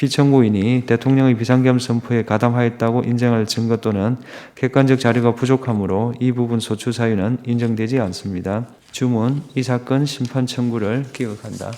피청구인이 대통령의 비상계엄 선포에 가담하였다고 인정할 증거 또는 객관적 자료가 부족하므로 이 부분 소추 사유는 인정되지 않습니다. 주문, 이 사건 심판 청구를 기각한다.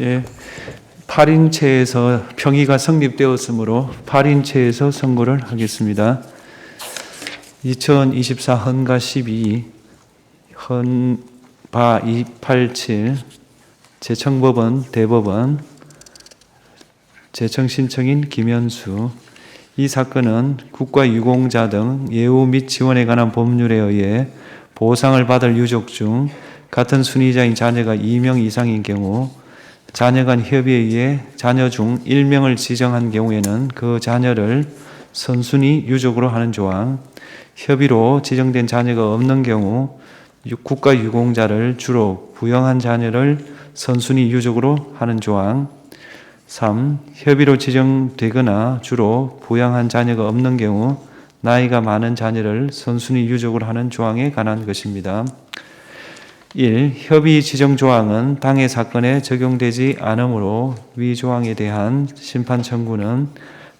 예, 8인체에서 평의가 성립되었으므로 8인체에서 선고를 하겠습니다. 2024 헌가 12, 헌바 287, 재청법원 대법원, 재청신청인 김현수. 이 사건은 국가유공자 등 예우 및 지원에 관한 법률에 의해 보상을 받을 유족 중 같은 순위자인 자녀가 2명 이상인 경우 자녀 간 협의에 의해 자녀 중 1명을 지정한 경우에는 그 자녀를 선순위 유족으로 하는 조항, 협의로 지정된 자녀가 없는 경우 국가유공자를 주로 부양한 자녀를 선순위 유족으로 하는 조항, 3. 협의로 지정되거나 주로 부양한 자녀가 없는 경우 나이가 많은 자녀를 선순위 유족으로 하는 조항에 관한 것입니다. 1. 협의 지정 조항은 당해 사건에 적용되지 않으므로 위 조항에 대한 심판 청구는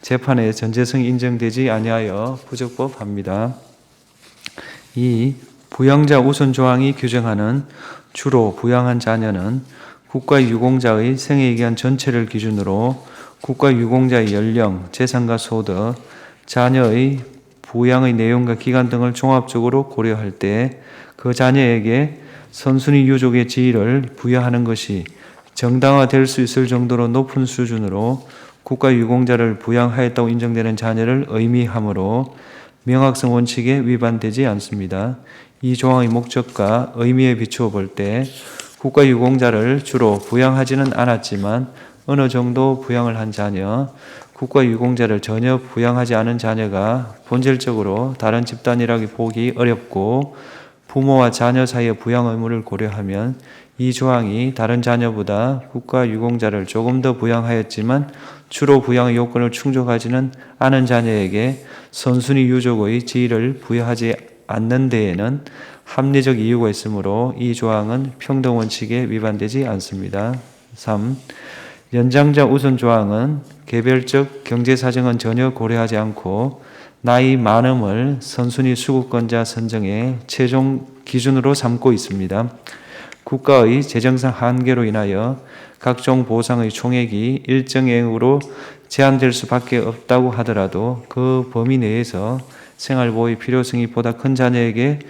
재판의 전제성이 인정되지 아니하여 부적법합니다. 2. 부양자 우선 조항이 규정하는 주로 부양한 자녀는 국가유공자의 생애 기간 전체를 기준으로 국가유공자의 연령, 재산과 소득, 자녀의 부양의 내용과 기간 등을 종합적으로 고려할 때 그 자녀에게 선순위 유족의 지위를 부여하는 것이 정당화될 수 있을 정도로 높은 수준으로 국가유공자를 부양하였다고 인정되는 자녀를 의미하므로 명확성 원칙에 위반되지 않습니다. 이 조항의 목적과 의미에 비추어 볼 때 국가유공자를 주로 부양하지는 않았지만 어느 정도 부양을 한 자녀, 국가유공자를 전혀 부양하지 않은 자녀가 본질적으로 다른 집단이라고 보기 어렵고 부모와 자녀 사이의 부양 의무를 고려하면 이 조항이 다른 자녀보다 국가유공자를 조금 더 부양하였지만 주로 부양의 요건을 충족하지는 않은 자녀에게 선순위 유족의 지위를 부여하지 않는 데에는 합리적 이유가 있으므로 이 조항은 평등 원칙에 위반되지 않습니다. 3. 연장자 우선 조항은 개별적 경제 사정은 전혀 고려하지 않고 나이 많음을 선순위 수급권자 선정의 최종 기준으로 삼고 있습니다. 국가의 재정상 한계로 인하여 각종 보상의 총액이 일정액으로 제한될 수밖에 없다고 하더라도 그 범위 내에서 생활보호의 필요성이 보다 큰 자녀에게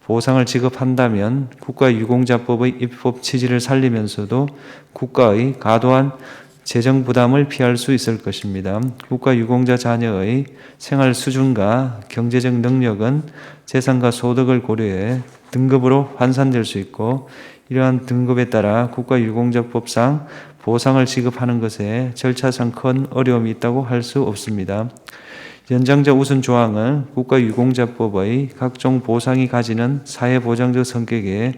보상을 지급한다면 국가유공자법의 입법 취지를 살리면서도 국가의 과도한 재정 부담을 피할 수 있을 것입니다. 국가유공자 자녀의 생활 수준과 경제적 능력은 재산과 소득을 고려해 등급으로 환산될 수 있고 이러한 등급에 따라 국가유공자법상 보상을 지급하는 것에 절차상 큰 어려움이 있다고 할 수 없습니다. 연장자 우선 조항은 국가유공자법의 각종 보상이 가지는 사회보장적 성격에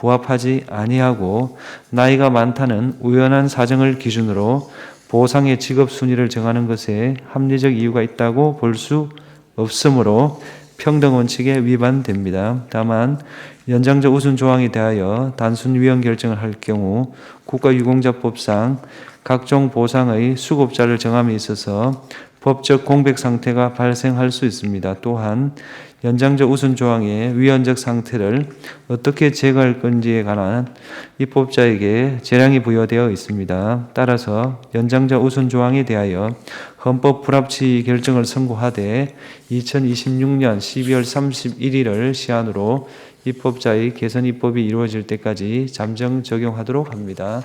부합하지 아니하고 나이가 많다는 우연한 사정을 기준으로 보상의 지급 순위를 정하는 것에 합리적 이유가 있다고 볼 수 없으므로 평등 원칙에 위반됩니다. 다만 연장자 우선 조항에 대하여 단순 위헌 결정을 할 경우 국가유공자법상 각종 보상의 수급자를 정함에 있어서 법적 공백 상태가 발생할 수 있습니다. 또한 연장자 우선 조항의 위헌적 상태를 어떻게 제거할 건지에 관한 입법자에게 재량이 부여되어 있습니다. 따라서 연장자 우선 조항에 대하여 헌법 불합치 결정을 선고하되 2026년 12월 31일을 시한으로 입법자의 개선 입법이 이루어질 때까지 잠정 적용하도록 합니다.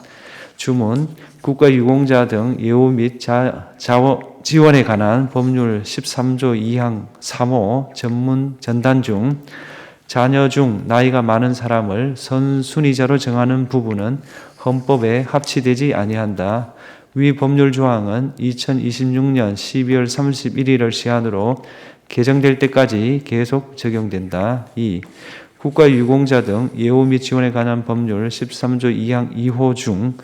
주문, 국가유공자 등 예우 및 지원에 관한 법률 13조 2항 3호 전문 전단 중 자녀 중 나이가 많은 사람을 선순위자로 정하는 부분은 헌법에 합치되지 아니한다. 위 법률 조항은 2026년 12월 31일을 시한으로 개정될 때까지 계속 적용된다. 2. 국가유공자 등 예우 및 지원에 관한 법률 13조 2항 2호 중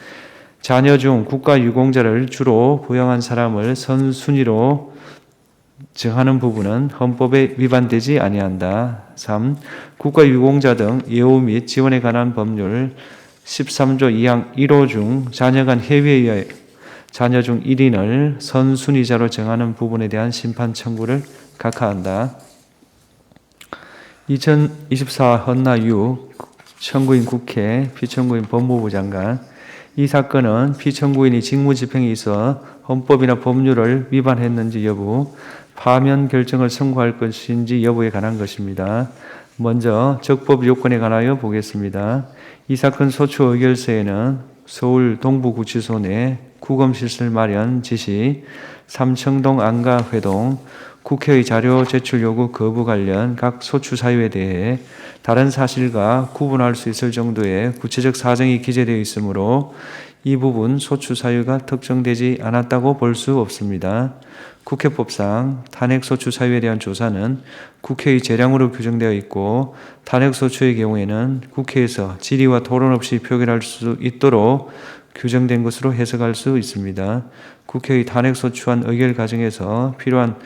자녀 중 국가유공자를 주로 부양한 사람을 선순위로 정하는 부분은 헌법에 위반되지 아니한다. 3. 국가유공자 등 예우 및 지원에 관한 법률 13조 2항 1호 중 자녀가 해외에 의하여 자녀 중 1인을 선순위자로 정하는 부분에 대한 심판 청구를 각하한다. 2024 헌나유 청구인 국회, 피청구인 법무부 장관. 이 사건은 피청구인이 직무집행에 있어 헌법이나 법률을 위반했는지 여부, 파면 결정을 선고할 것인지 여부에 관한 것입니다. 먼저 적법 요건에 관하여 보겠습니다. 이 사건 소추 의결서에는 서울 동부구치소 내 구검시설 마련 지시, 삼청동 안가회동, 국회의 자료 제출 요구 거부 관련 각 소추 사유에 대해 다른 사실과 구분할 수 있을 정도의 구체적 사정이 기재되어 있으므로 이 부분 소추 사유가 특정되지 않았다고 볼 수 없습니다. 국회법상 탄핵소추 사유에 대한 조사는 국회의 재량으로 규정되어 있고 탄핵소추의 경우에는 국회에서 질의와 토론 없이 표결할 수 있도록 규정된 것으로 해석할 수 있습니다. 국회의 탄핵소추안 의결 과정에서 필요한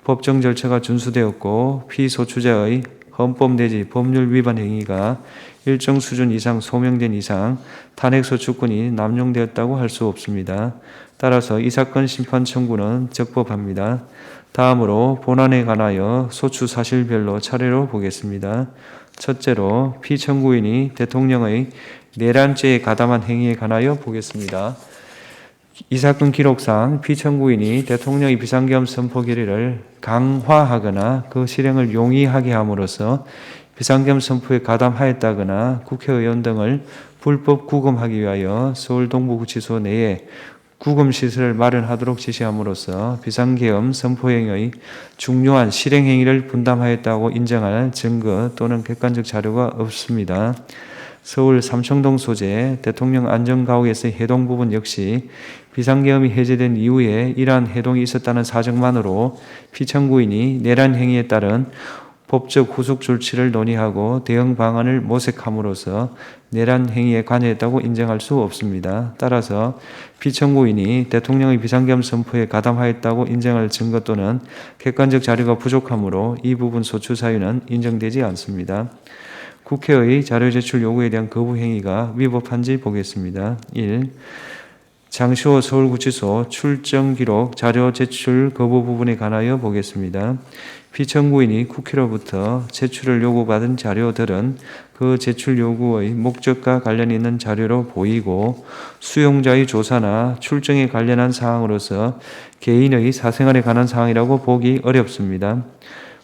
법정 절차가 준수되었고 피소추자의 헌법 내지 법률 위반 행위가 일정 수준 이상 소명된 이상 탄핵소추권이 남용되었다고 할 수 없습니다. 따라서 이 사건 심판 청구는 적법합니다. 다음으로 본안에 관하여 소추 사실별로 차례로 보겠습니다. 첫째로 피청구인이 대통령의 내란죄에 가담한 행위에 관하여 보겠습니다. 이 사건 기록상 피청구인이 대통령의 비상계엄 선포 결의를 강화하거나 그 실행을 용이하게 함으로써 비상계엄 선포에 가담하였다거나 국회의원 등을 불법 구금하기 위하여 서울 동부구치소 내에 구금시설을 마련하도록 지시함으로써 비상계엄 선포행위의 중요한 실행행위를 분담하였다고 인정할 증거 또는 객관적 자료가 없습니다. 서울 삼청동 소재 대통령 안전가옥에서의 해동 부분 역시 비상계엄이 해제된 이후에 이러한 해동이 있었다는 사정만으로 피청구인이 내란 행위에 따른 법적 후속 조치를 논의하고 대응 방안을 모색함으로써 내란 행위에 관여했다고 인정할 수 없습니다. 따라서 피청구인이 대통령의 비상계엄 선포에 가담하였다고 인정할 증거 또는 객관적 자료가 부족하므로 이 부분 소추 사유는 인정되지 않습니다. 국회의 자료 제출 요구에 대한 거부 행위가 위법한지 보겠습니다. 1. 장시호 서울구치소 출정 기록 자료 제출 거부 부분에 관하여 보겠습니다. 피청구인이 국회로부터 제출을 요구받은 자료들은 그 제출 요구의 목적과 관련이 있는 자료로 보이고 수용자의 조사나 출정에 관련한 사항으로서 개인의 사생활에 관한 사항이라고 보기 어렵습니다.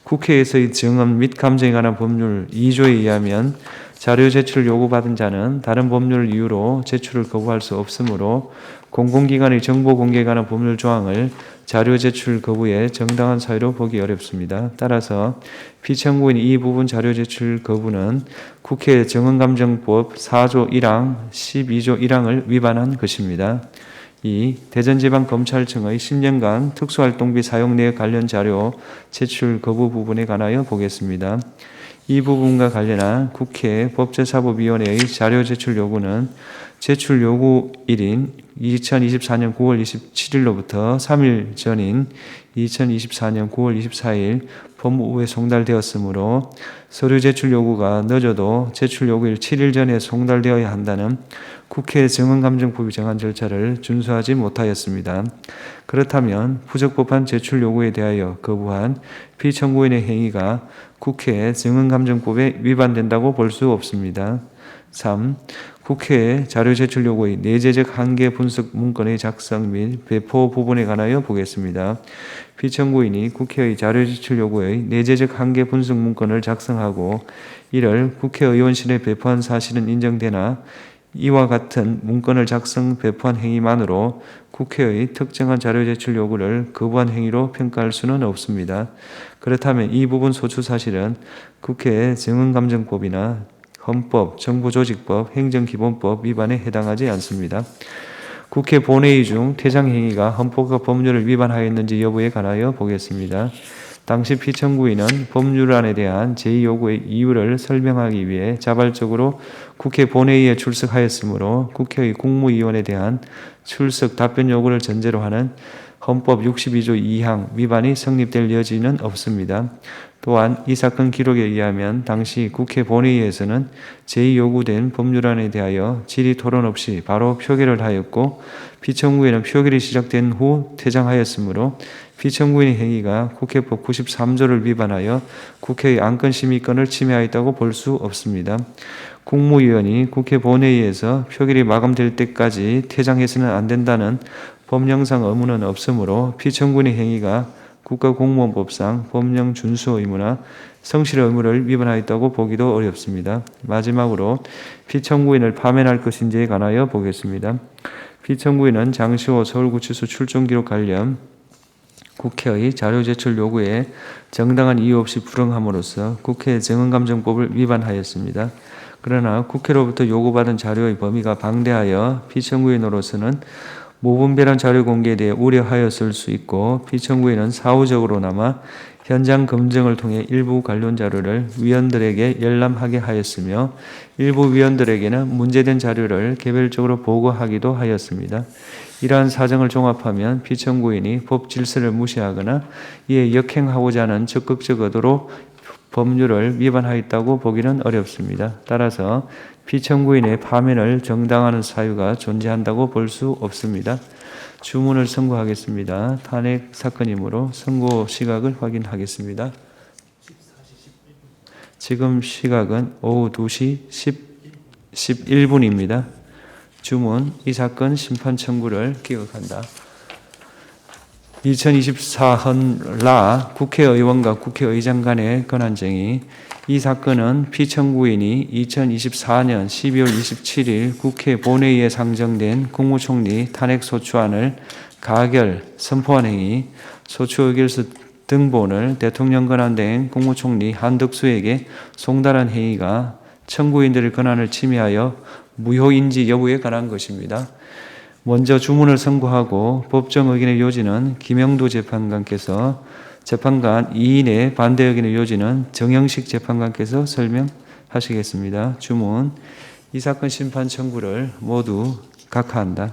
국회에서의 증언 및 감정에 관한 법률 2조에 의하면 자료 제출 요구받은 자는 다른 법률 이유로 제출을 거부할 수 없으므로 공공기관의 정보 공개에 관한 법률 조항을 자료 제출 거부의 정당한 사유로 보기 어렵습니다. 따라서 피청구인이 이 부분 자료 제출 거부는 국회 정언감정법 4조 1항 12조 1항을 위반한 것입니다. 2. 대전지방검찰청의 10년간 특수활동비 사용 내역 관련 자료 제출 거부 부분에 관하여 보겠습니다. 이 부분과 관련한 국회 법제사법위원회의 자료 제출 요구는 제출 요구일인 2024년 9월 27일로부터 3일 전인 2024년 9월 24일 법무부에 송달되었으므로 서류 제출 요구가 늦어도 제출 요구일 7일 전에 송달되어야 한다는 국회 증언감정법이 정한 절차를 준수하지 못하였습니다. 그렇다면 부적법한 제출 요구에 대하여 거부한 피청구인의 행위가 국회 증언감정법에 위반된다고 볼 수 없습니다. 3. 국회의 자료 제출 요구의 내재적 한계 분석 문건의 작성 및 배포 부분에 관하여 보겠습니다. 피청구인이 국회의 자료 제출 요구의 내재적 한계 분석 문건을 작성하고 이를 국회의원실에 배포한 사실은 인정되나 이와 같은 문건을 작성 배포한 행위만으로 국회의 특정한 자료 제출 요구를 거부한 행위로 평가할 수는 없습니다. 그렇다면 이 부분 소추 사실은 국회 증언감정법이나 헌법, 정부조직법, 행정기본법 위반에 해당하지 않습니다. 국회 본회의 중 퇴장 행위가 헌법과 법률을 위반하였는지 여부에 관하여 보겠습니다. 당시 피청구인은 법률안에 대한 제2요구의 이유를 설명하기 위해 자발적으로 국회 본회의에 출석하였으므로 국회의 국무위원에 대한 출석 답변 요구를 전제로 하는 헌법 62조 2항 위반이 성립될 여지는 없습니다. 또한 이 사건 기록에 의하면 당시 국회 본회의에서는 제2요구된 법률안에 대하여 질의 토론 없이 바로 표결을 하였고 피청구인은 표결이 시작된 후 퇴장하였으므로 피청구인의 행위가 국회법 93조를 위반하여 국회의 안건심의권을 침해하였다고 볼 수 없습니다. 국무위원이 국회 본회의에서 표결이 마감될 때까지 퇴장해서는 안 된다는 법령상 의무는 없으므로 피청구인의 행위가 국가공무원법상 법령 준수 의무나 성실 의무를 위반하였다고 보기도 어렵습니다. 마지막으로 피청구인을 파면할 것인지에 관하여 보겠습니다. 피청구인은 장시호 서울구치소 출정 기록 관련 국회의 자료 제출 요구에 정당한 이유 없이 불응함으로써 국회 증언감정법을 위반하였습니다. 그러나 국회로부터 요구받은 자료의 범위가 방대하여 피청구인으로서는 무분별한 자료 공개에 대해 우려하였을 수 있고 피청구인은 사후적으로나마 현장 검증을 통해 일부 관련 자료를 위원들에게 열람하게 하였으며 일부 위원들에게는 문제된 자료를 개별적으로 보고하기도 하였습니다. 이러한 사정을 종합하면 피청구인이 법 질서를 무시하거나 이에 역행하고자 하는 적극적 의도로 법률을 위반하였다고 보기는 어렵습니다. 따라서 피청구인의 파면을 정당화하는 사유가 존재한다고 볼 수 없습니다. 주문을 선고하겠습니다. 탄핵 사건이므로 선고 시각을 확인하겠습니다. 지금 시각은 오후 2시 11분입니다. 주문, 이 사건 심판 청구를 기각한다. 2024헌라 국회의원과 국회의장 간의 권한쟁의. 이 사건은 피청구인이 2024년 12월 27일 국회 본회의에 상정된 국무총리 탄핵소추안을 가결, 선포한 행위, 소추의결서 등본을 대통령 권한대행 국무총리 한덕수에게 송달한 행위가 청구인들의 권한을 침해하여 무효인지 여부에 관한 것입니다. 먼저 주문을 선고하고 법정 의견의 요지는 김영도 재판관께서 재판관 2인의 반대 의견의 요지는 정영식 재판관께서 설명하시겠습니다. 주문, 이 사건 심판 청구를 모두 각하한다.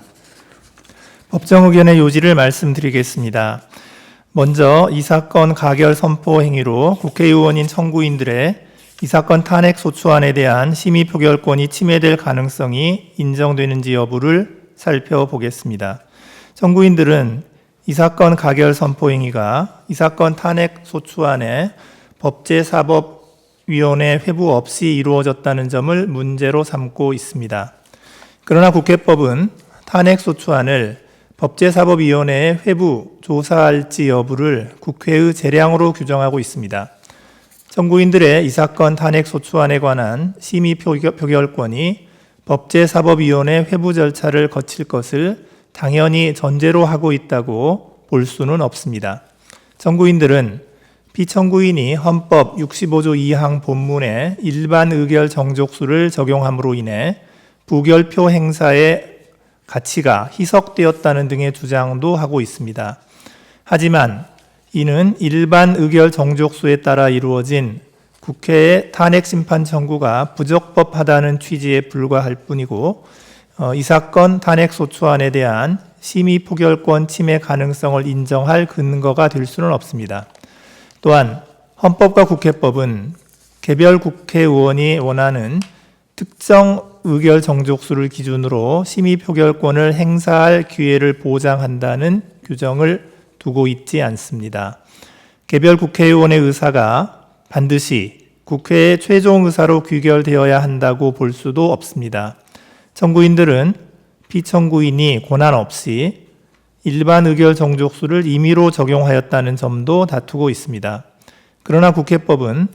법정 의견의 요지를 말씀드리겠습니다. 먼저 이 사건 가결 선포 행위로 국회의원인 청구인들의 이 사건 탄핵 소추안에 대한 심의 표결권이 침해될 가능성이 인정되는지 여부를 살펴보겠습니다. 청구인들은 이 사건 가결 선포 행위가 이 사건 탄핵 소추안에 법제사법위원회 회부 없이 이루어졌다는 점을 문제로 삼고 있습니다. 그러나 국회법은 탄핵 소추안을 법제사법위원회에 회부 조사할지 여부를 국회의 재량으로 규정하고 있습니다. 청구인들의 이 사건 탄핵 소추안에 관한 심의 표결권이 법제사법위원회 회부 절차를 거칠 것을 당연히 전제로 하고 있다고 볼 수는 없습니다. 청구인들은 피청구인이 헌법 65조 2항 본문의 일반 의결 정족수를 적용함으로 인해 부결표 행사의 가치가 희석되었다는 등의 주장도 하고 있습니다. 하지만 이는 일반 의결 정족수에 따라 이루어진 국회의 탄핵 심판 청구가 부적법하다는 취지에 불과할 뿐이고 이 사건 탄핵 소추안에 대한 심의 표결권 침해 가능성을 인정할 근거가 될 수는 없습니다. 또한 헌법과 국회법은 개별 국회의원이 원하는 특정 의결 정족수를 기준으로 심의 표결권을 행사할 기회를 보장한다는 규정을 두고 있지 않습니다. 개별 국회의원의 의사가 반드시 국회의 최종 의사로 귀결되어야 한다고 볼 수도 없습니다. 청구인들은 피청구인이 권한 없이 일반 의결 정족수를 임의로 적용하였다는 점도 다투고 있습니다. 그러나 국회법은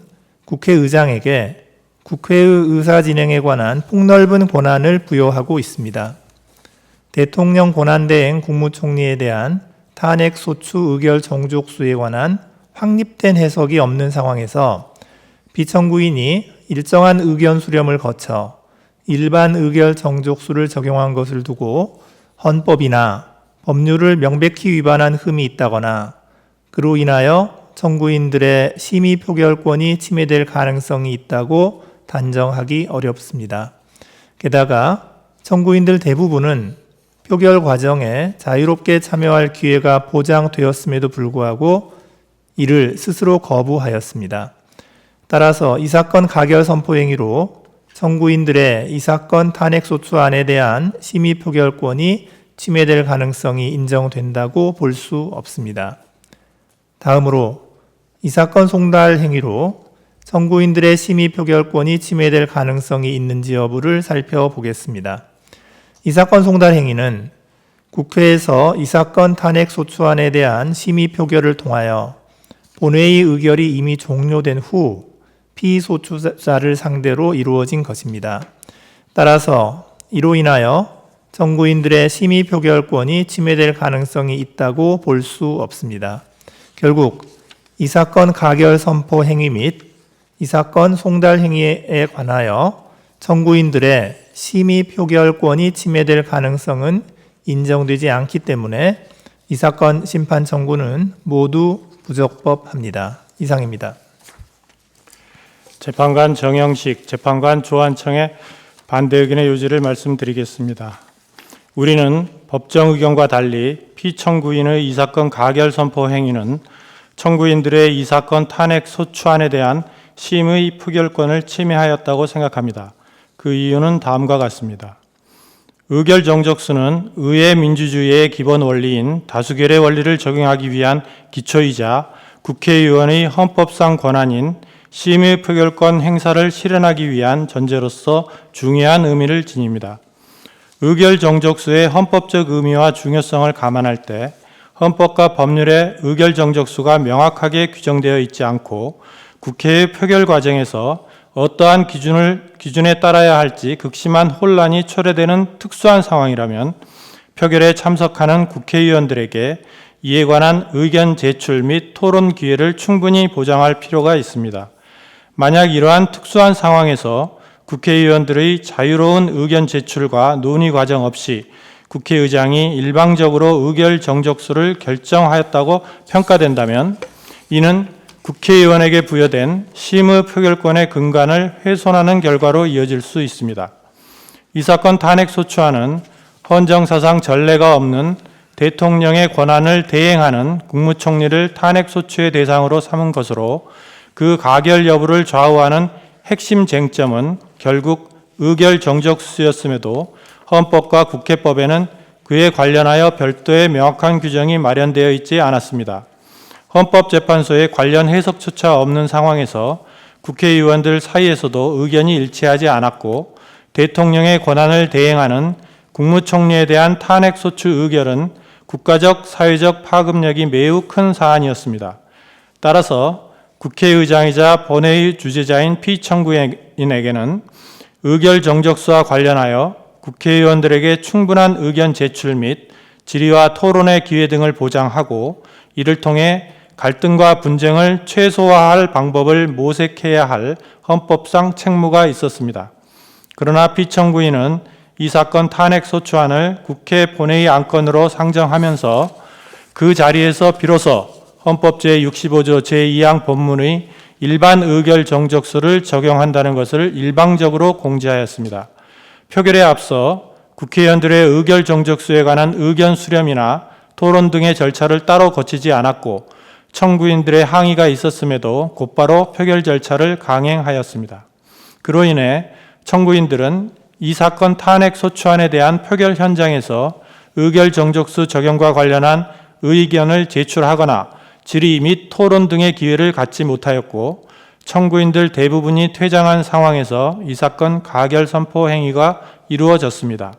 국회의장에게 국회의 의사 진행에 관한 폭넓은 권한을 부여하고 있습니다. 대통령 권한대행 국무총리에 대한 탄핵 소추 의결 정족수에 관한 확립된 해석이 없는 상황에서 피청구인이 일정한 의견 수렴을 거쳐 일반 의결 정족수를 적용한 것을 두고 헌법이나 법률을 명백히 위반한 흠이 있다거나 그로 인하여 청구인들의 심의 표결권이 침해될 가능성이 있다고 단정하기 어렵습니다. 게다가 청구인들 대부분은 표결 과정에 자유롭게 참여할 기회가 보장되었음에도 불구하고 이를 스스로 거부하였습니다. 따라서 이 사건 가결 선포 행위로 청구인들의 이 사건 탄핵 소추안에 대한 심의 표결권이 침해될 가능성이 인정된다고 볼 수 없습니다. 다음으로 이 사건 송달 행위로 청구인들의 심의 표결권이 침해될 가능성이 있는지 여부를 살펴보겠습니다. 이 사건 송달 행위는 국회에서 이 사건 탄핵 소추안에 대한 심의 표결을 통하여 본회의 의결이 이미 종료된 후 피소추자를 상대로 이루어진 것입니다. 따라서 이로 인하여 청구인들의 심의 표결권이 침해될 가능성이 있다고 볼 수 없습니다. 결국 이 사건 가결 선포 행위 및 이 사건 송달 행위에 관하여 청구인들의 심의 표결권이 침해될 가능성은 인정되지 않기 때문에 이 사건 심판 청구는 모두 부적법합니다. 이상입니다. 재판관 정영식 재판관 조한청의 반대 의견의 요지를 말씀드리겠습니다. 우리는 법정 의견과 달리 피청구인의 이 사건 가결 선포 행위는 청구인들의 이 사건 탄핵 소추안에 대한 심의 표결권을 침해하였다고 생각합니다. 그 이유는 다음과 같습니다. 의결 정족수는 의회 민주주의의 기본 원리인 다수결의 원리를 적용하기 위한 기초이자 국회의원의 헌법상 권한인 심의 표결권 행사를 실현하기 위한 전제로서 중요한 의미를 지닙니다. 의결 정족수의 헌법적 의미와 중요성을 감안할 때 헌법과 법률의 의결 정족수가 명확하게 규정되어 있지 않고 국회의 표결 과정에서 어떠한 기준에 따라야 할지 극심한 혼란이 초래되는 특수한 상황이라면 표결에 참석하는 국회의원들에게 이에 관한 의견 제출 및 토론 기회를 충분히 보장할 필요가 있습니다. 만약 이러한 특수한 상황에서 국회의원들의 자유로운 의견 제출과 논의 과정 없이 국회의장이 일방적으로 의결 정족수를 결정하였다고 평가된다면 이는 국회의원에게 부여된 심의 표결권의 근간을 훼손하는 결과로 이어질 수 있습니다. 이 사건 탄핵 소추안은 헌정사상 전례가 없는 대통령의 권한을 대행하는 국무총리를 탄핵 소추의 대상으로 삼은 것으로 그 가결 여부를 좌우하는 핵심 쟁점은 결국 의결 정족수였음에도 헌법과 국회법에는 그에 관련하여 별도의 명확한 규정이 마련되어 있지 않았습니다. 헌법재판소의 관련 해석조차 없는 상황에서 국회의원들 사이에서도 의견이 일치하지 않았고 대통령의 권한을 대행하는 국무총리에 대한 탄핵소추 의결은 국가적, 사회적 파급력이 매우 큰 사안이었습니다. 따라서 국회의장이자 본회의 주재자인 피청구인에게는 의결 정족수와 관련하여 국회의원들에게 충분한 의견 제출 및 질의와 토론의 기회 등을 보장하고 이를 통해 갈등과 분쟁을 최소화할 방법을 모색해야 할 헌법상 책무가 있었습니다. 그러나 피청구인은 이 사건 탄핵 소추안을 국회 본회의 안건으로 상정하면서 그 자리에서 비로소 헌법 제65조 제2항 본문의 일반 의결 정족수를 적용한다는 것을 일방적으로 공지하였습니다. 표결에 앞서 국회의원들의 의결 정족수에 관한 의견 수렴이나 토론 등의 절차를 따로 거치지 않았고 청구인들의 항의가 있었음에도 곧바로 표결 절차를 강행하였습니다. 그로 인해 청구인들은 이 사건 탄핵 소추안에 대한 표결 현장에서 의결 정족수 적용과 관련한 의견을 제출하거나 질의 및 토론 등의 기회를 갖지 못하였고, 청구인들 대부분이 퇴장한 상황에서 이 사건 가결 선포 행위가 이루어졌습니다.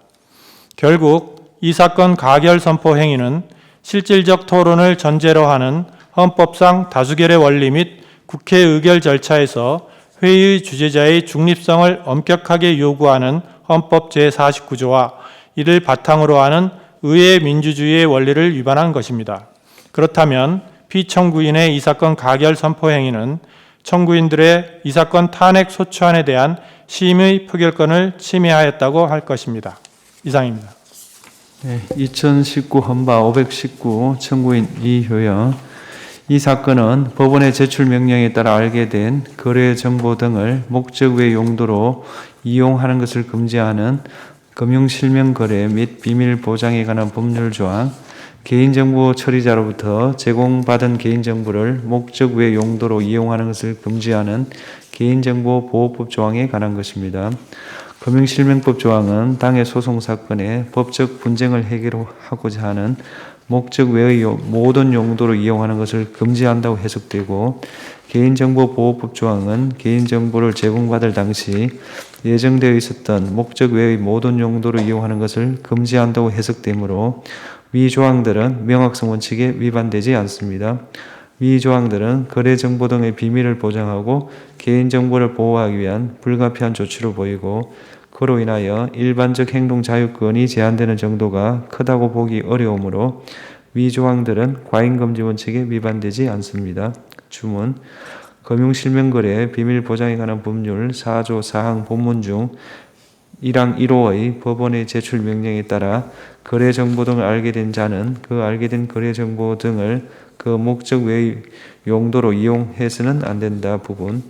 결국 이 사건 가결 선포 행위는 실질적 토론을 전제로 하는 헌법상 다수결의 원리 및 국회 의결 절차에서 회의 주재자의 중립성을 엄격하게 요구하는 헌법 제49조와 이를 바탕으로 하는 의회 민주주의의 원리를 위반한 것입니다. 그렇다면 피청구인의 이 사건 가결 선포 행위는 청구인들의 이 사건 탄핵 소추안에 대한 심의 표결권을 침해하였다고 할 것입니다. 이상입니다. 네, 2019 헌바 519 청구인 이효영. 이 사건은 법원의 제출 명령에 따라 알게 된 거래 정보 등을 목적 외 용도로 이용하는 것을 금지하는 금융실명거래 및 비밀 보장에 관한 법률 조항, 개인정보 처리자로부터 제공받은 개인정보를 목적 외 용도로 이용하는 것을 금지하는 개인정보보호법 조항에 관한 것입니다. 금융실명법 조항은 당해 소송 사건의 법적 분쟁을 해결하고자 하는 목적 외의 모든 용도로 이용하는 것을 금지한다고 해석되고, 개인정보보호법 조항은 개인정보를 제공받을 당시 예정되어 있었던 목적 외의 모든 용도로 이용하는 것을 금지한다고 해석되므로 위 조항들은 명확성 원칙에 위반되지 않습니다. 위 조항들은 거래정보 등의 비밀을 보장하고 개인정보를 보호하기 위한 불가피한 조치로 보이고, 그로 인하여 일반적 행동 자유권이 제한되는 정도가 크다고 보기 어려우므로 위 조항들은 과잉금지 원칙에 위반되지 않습니다. 주문. 금융실명거래 비밀 보장에 관한 법률 4조 4항 본문 중 1항 1호의 법원의 제출 명령에 따라 거래 정보 등을 알게 된 자는 그 알게 된 거래 정보 등을 그 목적 외의 용도로 이용해서는 안 된다 부분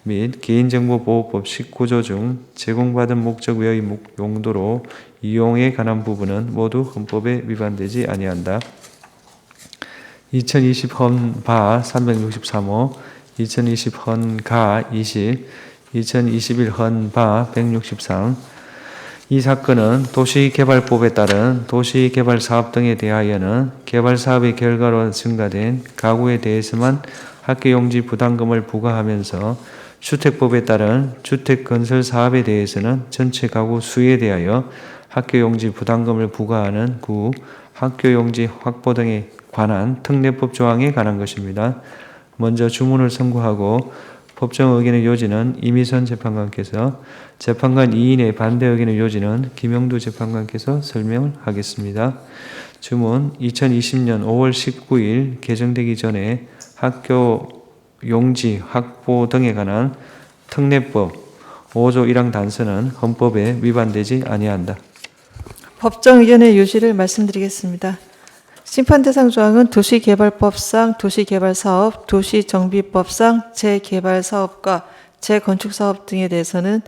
및 개인정보보호법 19조 중 제공받은 목적 외의 용도로 이용에 관한 부분은 모두 헌법에 위반되지 아니한다. 2020 헌바 363호, 2020 헌가 20, 2021 헌바 163. 이 사건은 도시개발법에 따른 도시개발사업 등에 대하여는 개발사업의 결과로 증가된 가구에 대해서만 학교용지 부담금을 부과하면서 주택법에 따른 주택건설사업에 대해서는 전체 가구 수에 대하여 학교용지 부담금을 부과하는 구 학교용지 확보 등에 관한 특례법 조항에 관한 것입니다. 먼저 주문을 선고하고 법정 의견의 요지는 이미선 재판관께서, 재판관 2인의 반대 의견의 요지는 김영두 재판관께서 설명을 하겠습니다. 주문. 2020년 5월 19일 개정되기 전에 학교 용지 확보 등에 관한 특례법 5조 1항 단서는 헌법에 위반되지 아니한다. 법정 의견의 요지를 말씀드리겠습니다. 심판대상 조항은 도시개발법상 도시개발사업, 도시정비법상 재개발사업과 재건축사업 등에 대해서는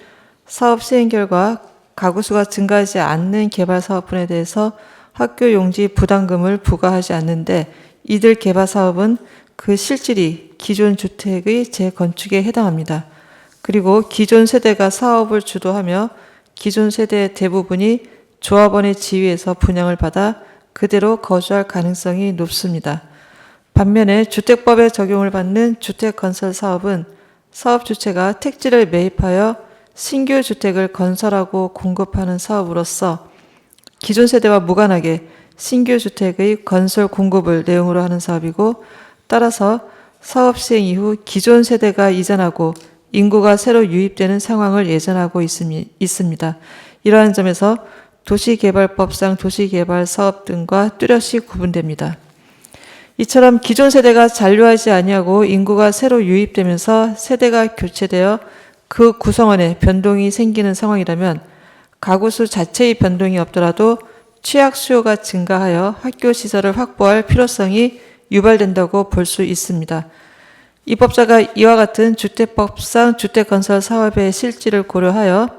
사업 시행 결과 가구수가 증가하지 않는 개발사업분에 대해서 학교용지 부담금을 부과하지 않는데, 이들 개발사업은 그 실질이 기존 주택의 재건축에 해당합니다. 그리고 기존 세대가 사업을 주도하며 기존 세대의 대부분이 조합원의 지위에서 분양을 받아 그대로 거주할 가능성이 높습니다. 반면에 주택법에 적용을 받는 주택건설 사업은 사업 주체가 택지를 매입하여 신규 주택을 건설하고 공급하는 사업으로서 기존 세대와 무관하게 신규 주택의 건설 공급을 내용으로 하는 사업이고, 따라서 사업 시행 이후 기존 세대가 이전하고 인구가 새로 유입되는 상황을 예전하고 있습니다. 이러한 점에서 도시개발법상 도시개발사업 등과 뚜렷이 구분됩니다. 이처럼 기존 세대가 잔류하지 아니하고 인구가 새로 유입되면서 세대가 교체되어 그 구성원에 변동이 생기는 상황이라면 가구수 자체의 변동이 없더라도 취약 수요가 증가하여 학교 시설을 확보할 필요성이 유발된다고 볼 수 있습니다. 입법자가 이와 같은 주택법상 주택건설 사업의 실질을 고려하여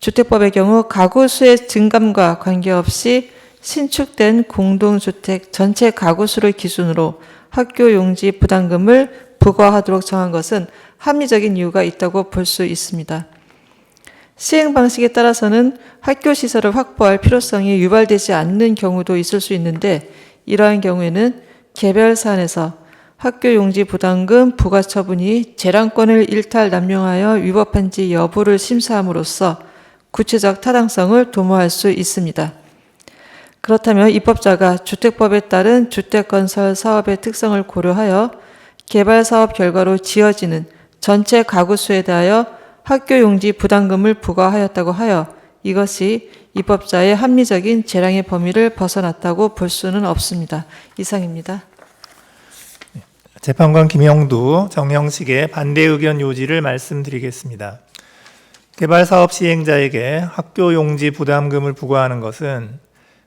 주택법의 경우 가구수의 증감과 관계없이 신축된 공동주택 전체 가구수를 기준으로 학교 용지 부담금을 부과하도록 정한 것은 합리적인 이유가 있다고 볼 수 있습니다. 시행 방식에 따라서는 학교 시설을 확보할 필요성이 유발되지 않는 경우도 있을 수 있는데, 이러한 경우에는 개별 사안에서 학교 용지 부담금 부과 처분이 재량권을 일탈 남용하여 위법한지 여부를 심사함으로써 구체적 타당성을 도모할 수 있습니다. 그렇다면 입법자가 주택법에 따른 주택건설 사업의 특성을 고려하여 개발사업 결과로 지어지는 전체 가구 수에 대하여 학교 용지 부담금을 부과하였다고 하여 이것이 입법자의 합리적인 재량의 범위를 벗어났다고 볼 수는 없습니다. 이상입니다. 재판관 김영두, 정영식의 반대 의견 요지를 말씀드리겠습니다. 개발사업 시행자에게 학교 용지 부담금을 부과하는 것은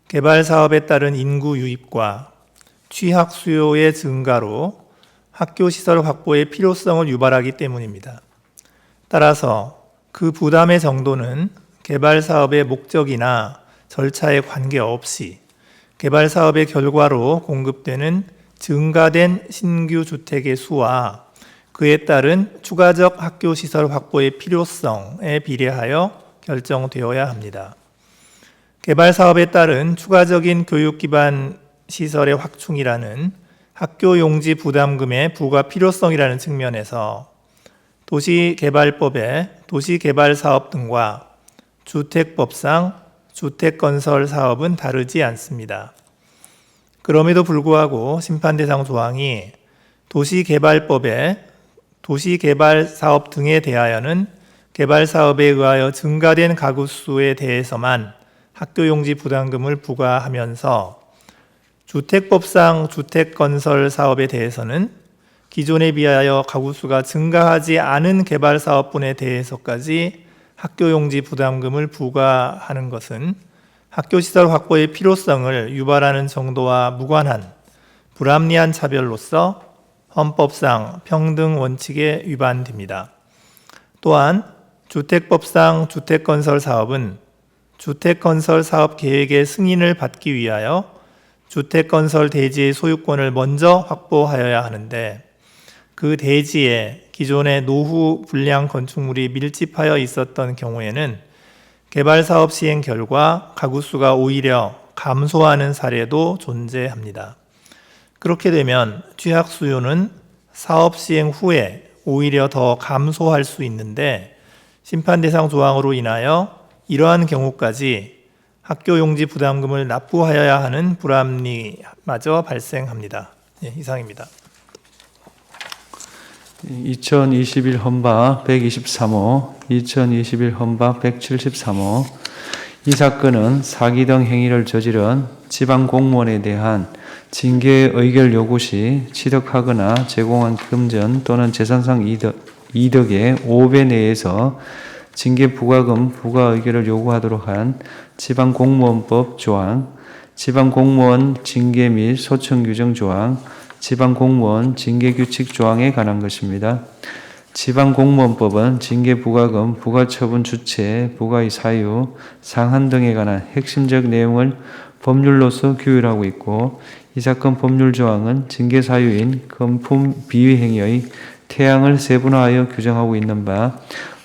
개발사업에 따른 인구 유입과 취학 수요의 증가로 학교 시설 확보의 필요성을 유발하기 때문입니다. 따라서 그 부담의 정도는 개발사업의 목적이나 절차에 관계없이 개발사업의 결과로 공급되는 증가된 신규 주택의 수와 그에 따른 추가적 학교 시설 확보의 필요성에 비례하여 결정되어야 합니다. 개발 사업에 따른 추가적인 교육 기반 시설의 확충이라는 학교 용지 부담금의 부과 필요성이라는 측면에서 도시개발법의 도시개발사업 등과 주택법상 주택건설 사업은 다르지 않습니다. 그럼에도 불구하고 심판대상 조항이 도시개발법의 도시개발사업 등에 대하여는 개발사업에 의하여 증가된 가구 수에 대해서만 학교용지 부담금을 부과하면서 주택법상 주택건설 사업에 대해서는 기존에 비하여 가구 수가 증가하지 않은 개발사업분에 대해서까지 학교용지 부담금을 부과하는 것은 학교시설 확보의 필요성을 유발하는 정도와 무관한 불합리한 차별로서 헌법상 평등 원칙에 위반됩니다. 또한 주택법상 주택건설 사업은 주택건설 사업 계획의 승인을 받기 위하여 주택건설 대지의 소유권을 먼저 확보하여야 하는데 그 대지에 기존의 노후 불량 건축물이 밀집하여 있었던 경우에는 개발사업 시행 결과 가구 수가 오히려 감소하는 사례도 존재합니다. 그렇게 되면 취약 수요는 사업 시행 후에 오히려 더 감소할 수 있는데 심판 대상 조항으로 인하여 이러한 경우까지 학교 용지 부담금을 납부하여야 하는 불합리마저 발생합니다. 이상입니다. 2021 헌바 123호, 2021 헌바 173호. 이 사건은 사기 등 행위를 저지른 지방 공무원에 대한 징계 의결 요구 시 취득하거나 제공한 금전 또는 재산상 이득의 5배 내에서 징계 부과금 부과 의결을 요구하도록 한 지방공무원법 조항, 지방공무원 징계 및 소청 규정 조항, 지방공무원 징계규칙 조항에 관한 것입니다. 지방공무원법은 징계부과금, 부과처분 주체, 부과의 사유, 상한 등에 관한 핵심적 내용을 법률로서 규율하고 있고 이 사건 법률 조항은 징계 사유인 금품 비위행위의 태양을 세분화하여 규정하고 있는 바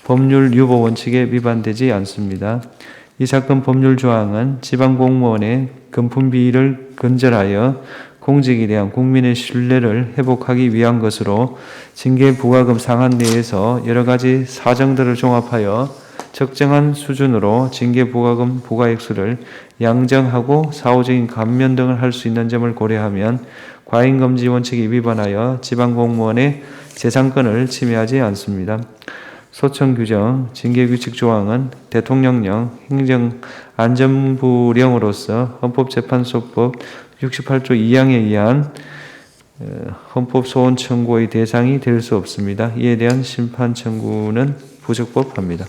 법률 유보 원칙에 위반되지 않습니다. 이 사건 법률 조항은 지방공무원의 금품 비위를 근절하여 공직에 대한 국민의 신뢰를 회복하기 위한 것으로 징계 부과금 상한 내에서 여러 가지 사정들을 종합하여 적정한 수준으로 징계 부과금 부과 액수를 양정하고 사후적인 감면 등을 할 수 있는 점을 고려하면 과잉금지 원칙에 위반하여 지방공무원의 재산권을 침해하지 않습니다. 소청 규정, 징계규칙 조항은 대통령령, 행정안전부령으로서 헌법재판소법 68조 2항에 의한 헌법소원 청구의 대상이 될 수 없습니다. 이에 대한 심판 청구는 부적법합니다.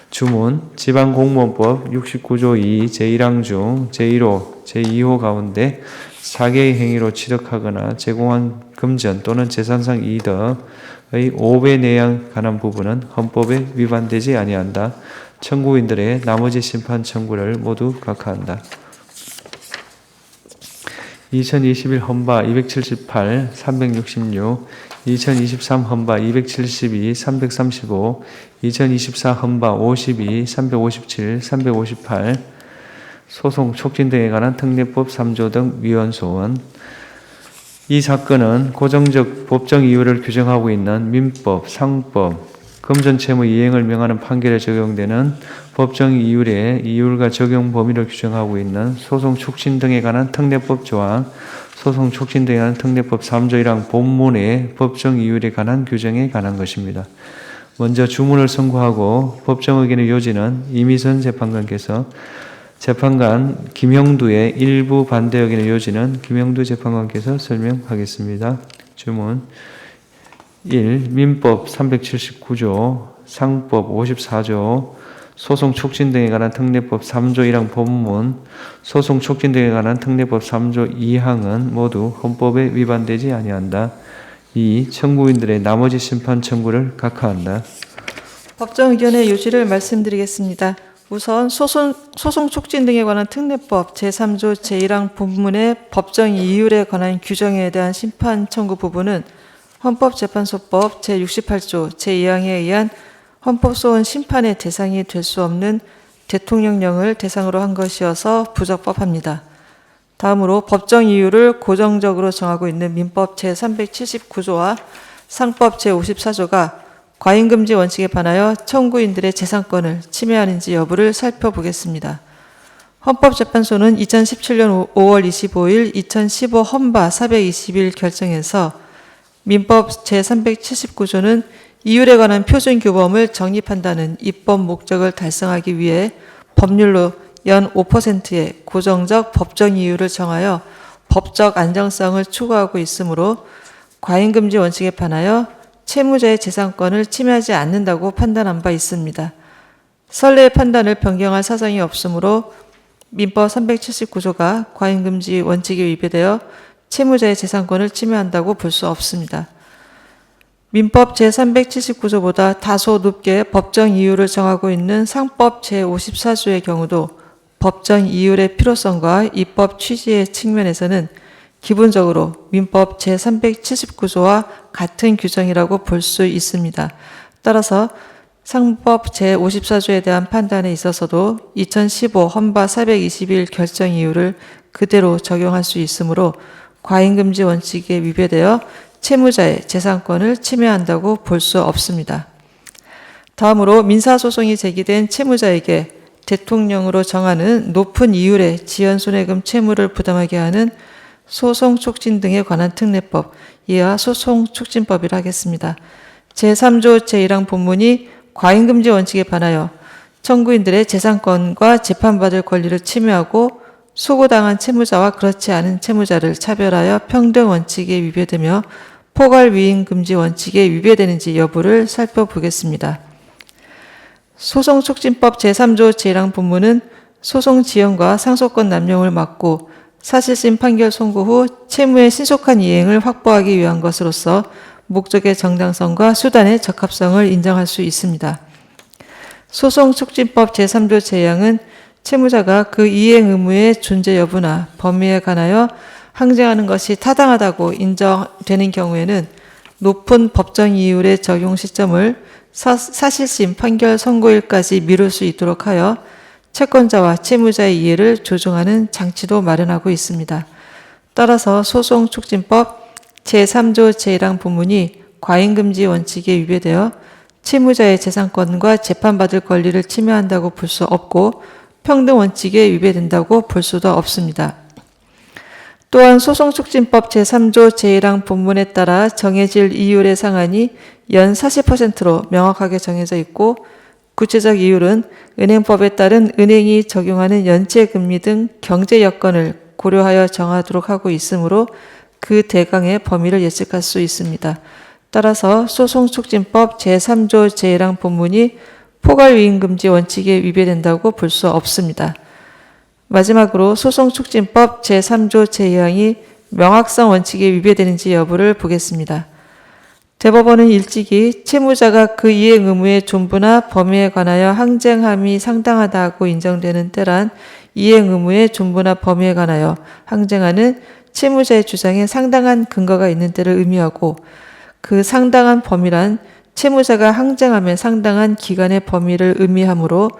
주문, 지방공무원법 69조 2 제1항 중 제1호, 제2호 가운데 사개의 행위로 취득하거나 제공한 금전 또는 재산상 이득의 5배 내에 관한 부분은 헌법에 위반되지 아니한다. 청구인들의 나머지 심판 청구를 모두 각하한다. 2021 헌바 278, 366, 2023 헌바 272, 335, 2024 헌바 52, 357, 358, 소송 촉진 등에 관한 특례법 3조 등 위헌 소원. 이 사건은 고정적 법정 이유를 규정하고 있는 민법, 상법, 금전채무 이행을 명하는 판결에 적용되는 법정 이율의 이율과 적용 범위를 규정하고 있는 소송 촉진 등에 관한 특례법 조항, 소송 촉진 등에 관한 특례법 3조 1항 본문의 법정 이율에 관한 규정에 관한 것입니다. 먼저 주문을 선고하고 법정 의견의 요지는 이미선 재판관께서 재판관 김형두의 일부 반대 의견의 요지는 김형두 재판관께서 설명하겠습니다. 주문 1. 민법 379조, 상법 54조, 소송 촉진 등에 관한 특례법 3조 1항 본문, 소송 촉진 등에 관한 특례법 3조 2항은 모두 헌법에 위반되지 아니한다. 2. 청구인들의 나머지 심판 청구를 각하한다. 법정 의견의 요지를 말씀드리겠습니다. 우선 소송 촉진 등에 관한 특례법 제3조 제1항 본문의 법정 이율에 관한 규정에 대한 심판 청구 부분은 헌법재판소법 제68조 제2항에 의한 헌법소원 심판의 대상이 될 수 없는 대통령령을 대상으로 한 것이어서 부적법합니다. 다음으로 법정 이유를 고정적으로 정하고 있는 민법 제379조와 상법 제54조가 과잉금지 원칙에 반하여 청구인들의 재산권을 침해하는지 여부를 살펴보겠습니다. 헌법재판소는 2017년 5월 25일 2015 헌바 421 결정에서 민법 제379조는 이율에 관한 표준 규범을 정립한다는 입법 목적을 달성하기 위해 법률로 연 5%의 고정적 법정 이율을 정하여 법적 안정성을 추구하고 있으므로 과잉금지 원칙에 반하여 채무자의 재산권을 침해하지 않는다고 판단한 바 있습니다. 선례의 판단을 변경할 사정이 없으므로 민법 379조가 과잉금지 원칙에 위배되어 채무자의 재산권을 침해한다고 볼 수 없습니다. 민법 제379조보다 다소 높게 법정 이율을 정하고 있는 상법 제54조의 경우도 법정 이율의 필요성과 입법 취지의 측면에서는 기본적으로 민법 제379조와 같은 규정이라고 볼 수 있습니다. 따라서 상법 제54조에 대한 판단에 있어서도 2015 헌바 421 결정 이유를 그대로 적용할 수 있으므로 과잉금지 원칙에 위배되어 채무자의 재산권을 침해한다고 볼 수 없습니다. 다음으로 민사소송이 제기된 채무자에게 대통령으로 정하는 높은 이율의 지연손해금 채무를 부담하게 하는 소송 촉진 등에 관한 특례법, 이와 소송 촉진법이라 하겠습니다. 제3조 제1항 본문이 과잉금지 원칙에 반하여 청구인들의 재산권과 재판받을 권리를 침해하고 소고당한 채무자와 그렇지 않은 채무자를 차별하여 평등 원칙에 위배되며 포괄 위임금지 원칙에 위배되는지 여부를 살펴보겠습니다. 소송촉진법 제3조 제1항 본문은 소송 지연과 상소권 남용을 막고 사실심 판결 선고 후 채무의 신속한 이행을 확보하기 위한 것으로서 목적의 정당성과 수단의 적합성을 인정할 수 있습니다. 소송촉진법 제3조 제2항은 채무자가 그 이행 의무의 존재 여부나 범위에 관하여 항쟁하는 것이 타당하다고 인정되는 경우에는 높은 법정 이율의 적용 시점을 사실심 판결 선고일까지 미룰 수 있도록 하여 채권자와 채무자의 이해를 조정하는 장치도 마련하고 있습니다. 따라서 소송촉진법 제3조 제1항 본문이 과잉금지 원칙에 위배되어 채무자의 재산권과 재판받을 권리를 침해한다고 볼 수 없고 평등 원칙에 위배된다고 볼 수도 없습니다. 또한 소송촉진법 제3조 제1항 본문에 따라 정해질 이율의 상한이 연 40%로 명확하게 정해져 있고 구체적 이율은 은행법에 따른 은행이 적용하는 연체금리 등 경제 여건을 고려하여 정하도록 하고 있으므로 그 대강의 범위를 예측할 수 있습니다. 따라서 소송촉진법 제3조 제1항 본문이 포괄위임금지 원칙에 위배된다고 볼 수 없습니다. 마지막으로 소송촉진법 제3조 제2항이 명확성 원칙에 위배되는지 여부를 보겠습니다. 대법원은 일찍이 채무자가 그 이행 의무의 존부나 범위에 관하여 항쟁함이 상당하다고 인정되는 때란 이행 의무의 존부나 범위에 관하여 항쟁하는 채무자의 주장에 상당한 근거가 있는 때를 의미하고 그 상당한 범위란 채무자가 항쟁하면 상당한 기간의 범위를 의미하므로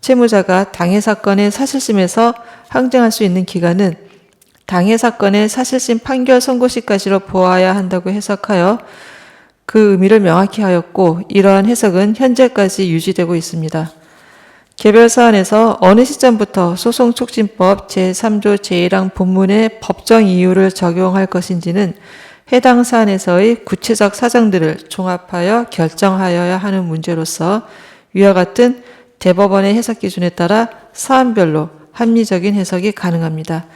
채무자가 당해 사건의 사실심에서 항쟁할 수 있는 기간은 당해 사건의 사실심 판결 선고 시까지로 보아야 한다고 해석하여 그 의미를 명확히 하였고 이러한 해석은 현재까지 유지되고 있습니다. 개별 사안에서 어느 시점부터 소송촉진법 제3조 제1항 본문의 법정 이유를 적용할 것인지는 해당 사안에서의 구체적 사정들을 종합하여 결정하여야 하는 문제로서 위와 같은 대법원의 해석 기준에 따라 사안별로 합리적인 해석이 가능합니다.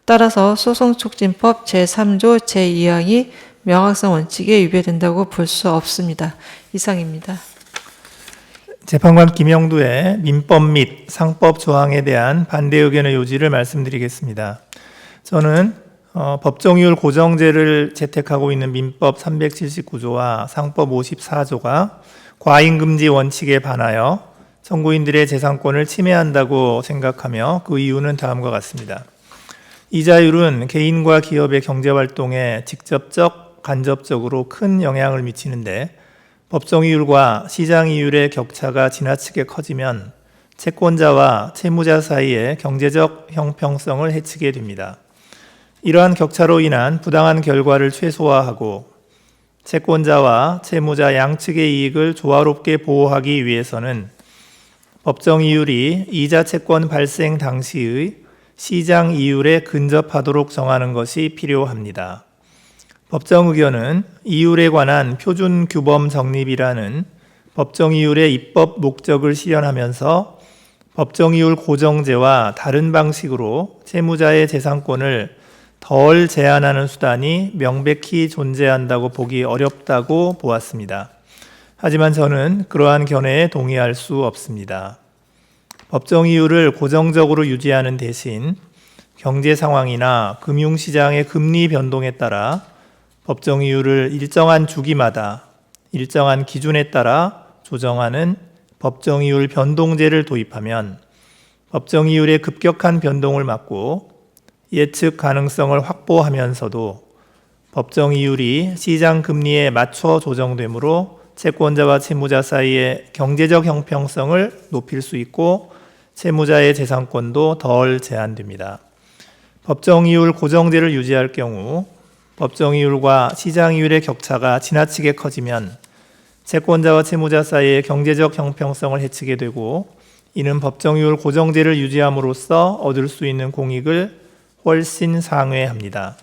따라서 소송촉진법 제3조 제2항이 명확성 원칙에 위배된다고 볼 수 없습니다. 이상입니다. 재판관 김영두의 민법 및 상법 조항에 대한 반대 의견의 요지를 말씀드리겠습니다. 저는 법정이율 고정제를 채택하고 있는 민법 379조와 상법 54조가 과잉금지 원칙에 반하여 청구인들의 재산권을 침해한다고 생각하며 그 이유는 다음과 같습니다. 이 자율은 개인과 기업의 경제활동에 직접적, 간접적으로 큰 영향을 미치는데 법정이율과 시장이율의 격차가 지나치게 커지면 채권자와 채무자 사이의 경제적 형평성을 해치게 됩니다. 이러한 격차로 인한 부당한 결과를 최소화하고 채권자와 채무자 양측의 이익을 조화롭게 보호하기 위해서는 법정이율이 이자 채권 발생 당시의 시장이율에 근접하도록 정하는 것이 필요합니다. 법정의견은 이율에 관한 표준 규범 정립이라는 법정이율의 입법 목적을 실현하면서 법정이율 고정제와 다른 방식으로 채무자의 재산권을 덜 제한하는 수단이 명백히 존재한다고 보기 어렵다고 보았습니다. 하지만 저는 그러한 견해에 동의할 수 없습니다. 법정이율을 고정적으로 유지하는 대신 경제 상황이나 금융시장의 금리 변동에 따라 법정이율을 일정한 주기마다 일정한 기준에 따라 조정하는 법정이율 변동제를 도입하면 법정이율의 급격한 변동을 막고 예측 가능성을 확보하면서도 법정이율이 시장 금리에 맞춰 조정되므로 채권자와 채무자 사이의 경제적 형평성을 높일 수 있고 채무자의 재산권도 덜 제한됩니다. 법정이율 고정제를 유지할 경우 법정이율과 시장이율의 격차가 지나치게 커지면 채권자와 채무자 사이의 경제적 형평성을 해치게 되고 이는 법정이율 고정제를 유지함으로써 얻을 수 있는 공익을 훨씬 상회합니다.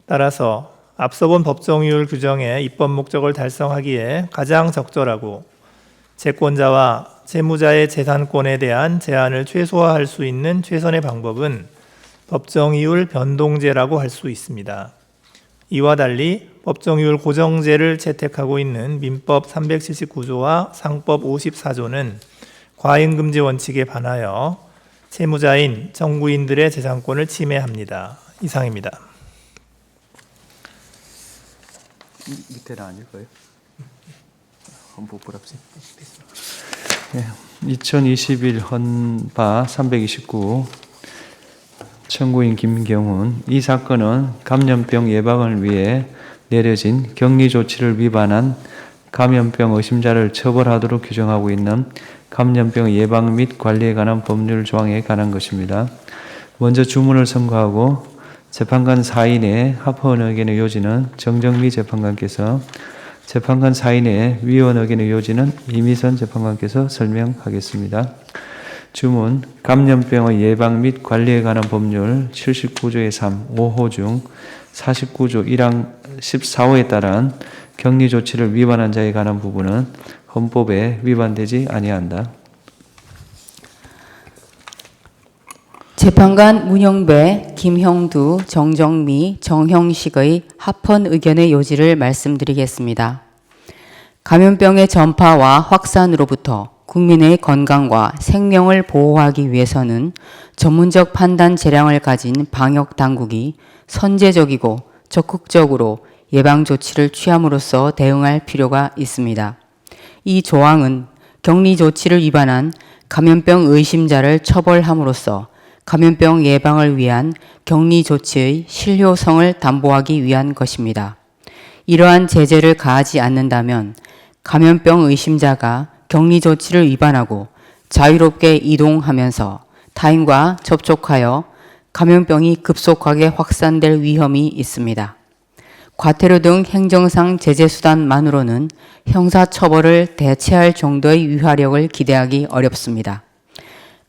따라서 앞서 본 법정이율 규정의 입법 목적을 달성하기에 가장 적절하고 채권자와 채무자의 재산권에 대한 제한을 최소화할 수 있는 최선의 방법은 법정이율 변동제라고 할 수 있습니다. 이와 달리 법정이율 고정제를 채택하고 있는 민법 379조와 상법 54조는 과잉금지 원칙에 반하여 채무자인 청구인들의 재산권을 침해합니다. 이상입니다. 밑에는 아닐 거예요. 헌법 불합치. 2021 헌바 329 청구인 김경훈. 이 사건은 감염병 예방을 위해 내려진 격리 조치를 위반한 감염병 의심자를 처벌하도록 규정하고 있는 감염병 예방 및 관리에 관한 법률 조항에 관한 것입니다. 먼저 주문을 선고하고 재판관 4인의 합헌 의견의 요지는 정정미 재판관께서, 재판관 4인의 위원 의견의 요지는 이미선 재판관께서 설명하겠습니다. 주문, 감염병의 예방 및 관리에 관한 법률 79조의 3, 5호 중 49조 1항 14호에 따른 격리 조치를 위반한 자에 관한 부분은 헌법에 위반되지 아니한다. 재판관 문영배, 김형두, 정정미, 정형식의 합헌 의견의 요지를 말씀드리겠습니다. 감염병의 전파와 확산으로부터 국민의 건강과 생명을 보호하기 위해서는 전문적 판단 재량을 가진 방역 당국이 선제적이고 적극적으로 예방 조치를 취함으로써 대응할 필요가 있습니다. 이 조항은 격리 조치를 위반한 감염병 의심자를 처벌함으로써 감염병 예방을 위한 격리 조치의 실효성을 담보하기 위한 것입니다. 이러한 제재를 가하지 않는다면 감염병 의심자가 격리 조치를 위반하고 자유롭게 이동하면서 타인과 접촉하여 감염병이 급속하게 확산될 위험이 있습니다. 과태료 등 행정상 제재 수단만으로는 형사처벌을 대체할 정도의 위화력을 기대하기 어렵습니다.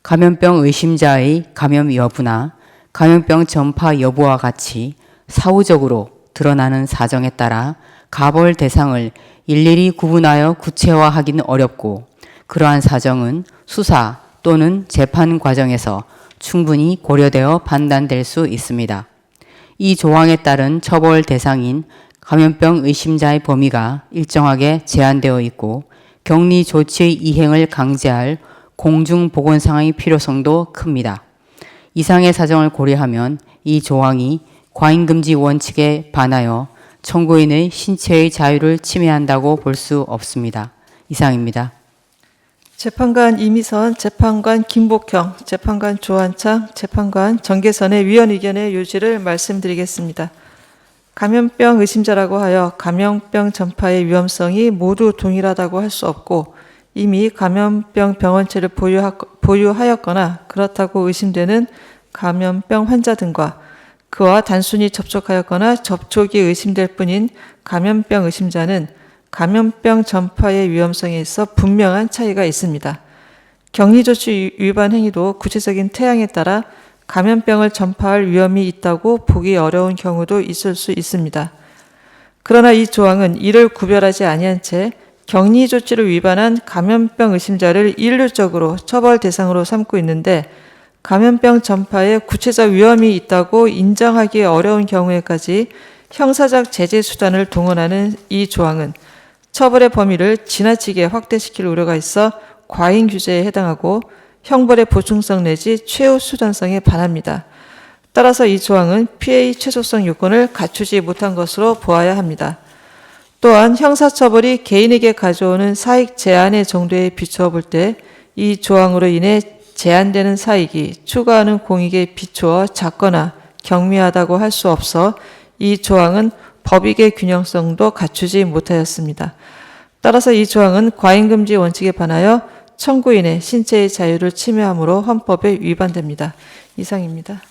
감염병 의심자의 감염 여부나 감염병 전파 여부와 같이 사후적으로 드러나는 사정에 따라 가벌 대상을 일일이 구분하여 구체화하기는 어렵고, 그러한 사정은 수사 또는 재판 과정에서 충분히 고려되어 판단될 수 있습니다. 이 조항에 따른 처벌 대상인 감염병 의심자의 범위가 일정하게 제한되어 있고, 격리 조치의 이행을 강제할 공중보건상의 필요성도 큽니다. 이상의 사정을 고려하면 이 조항이 과잉금지 원칙에 반하여 청구인의 신체의 자유를 침해한다고 볼 수 없습니다. 이상입니다. 재판관 이미선, 재판관 김복형, 재판관 조한창, 재판관 정계선의 위원 의견의 요지를 말씀드리겠습니다. 감염병 의심자라고 하여 감염병 전파의 위험성이 모두 동일하다고 할 수 없고, 이미 감염병 병원체를 보유하였거나 그렇다고 의심되는 감염병 환자 등과 그와 단순히 접촉하였거나 접촉이 의심될 뿐인 감염병 의심자는 감염병 전파의 위험성에 있어 분명한 차이가 있습니다. 격리조치 위반 행위도 구체적인 태양에 따라 감염병을 전파할 위험이 있다고 보기 어려운 경우도 있을 수 있습니다. 그러나 이 조항은 이를 구별하지 아니한 채 격리조치를 위반한 감염병 의심자를 일률적으로 처벌 대상으로 삼고 있는데, 감염병 전파에 구체적 위험이 있다고 인정하기 어려운 경우에까지 형사적 제재 수단을 동원하는 이 조항은 처벌의 범위를 지나치게 확대시킬 우려가 있어 과잉 규제에 해당하고 형벌의 보충성 내지 최후 수단성에 반합니다. 따라서 이 조항은 피해의 최소성 요건을 갖추지 못한 것으로 보아야 합니다. 또한 형사처벌이 개인에게 가져오는 사익 제한의 정도에 비추어 볼 때 이 조항으로 인해 제한되는 사익이 추가하는 공익에 비추어 작거나 경미하다고 할 수 없어 이 조항은 법익의 균형성도 갖추지 못하였습니다. 따라서 이 조항은 과잉금지 원칙에 반하여 청구인의 신체의 자유를 침해함으로 헌법에 위반됩니다. 이상입니다.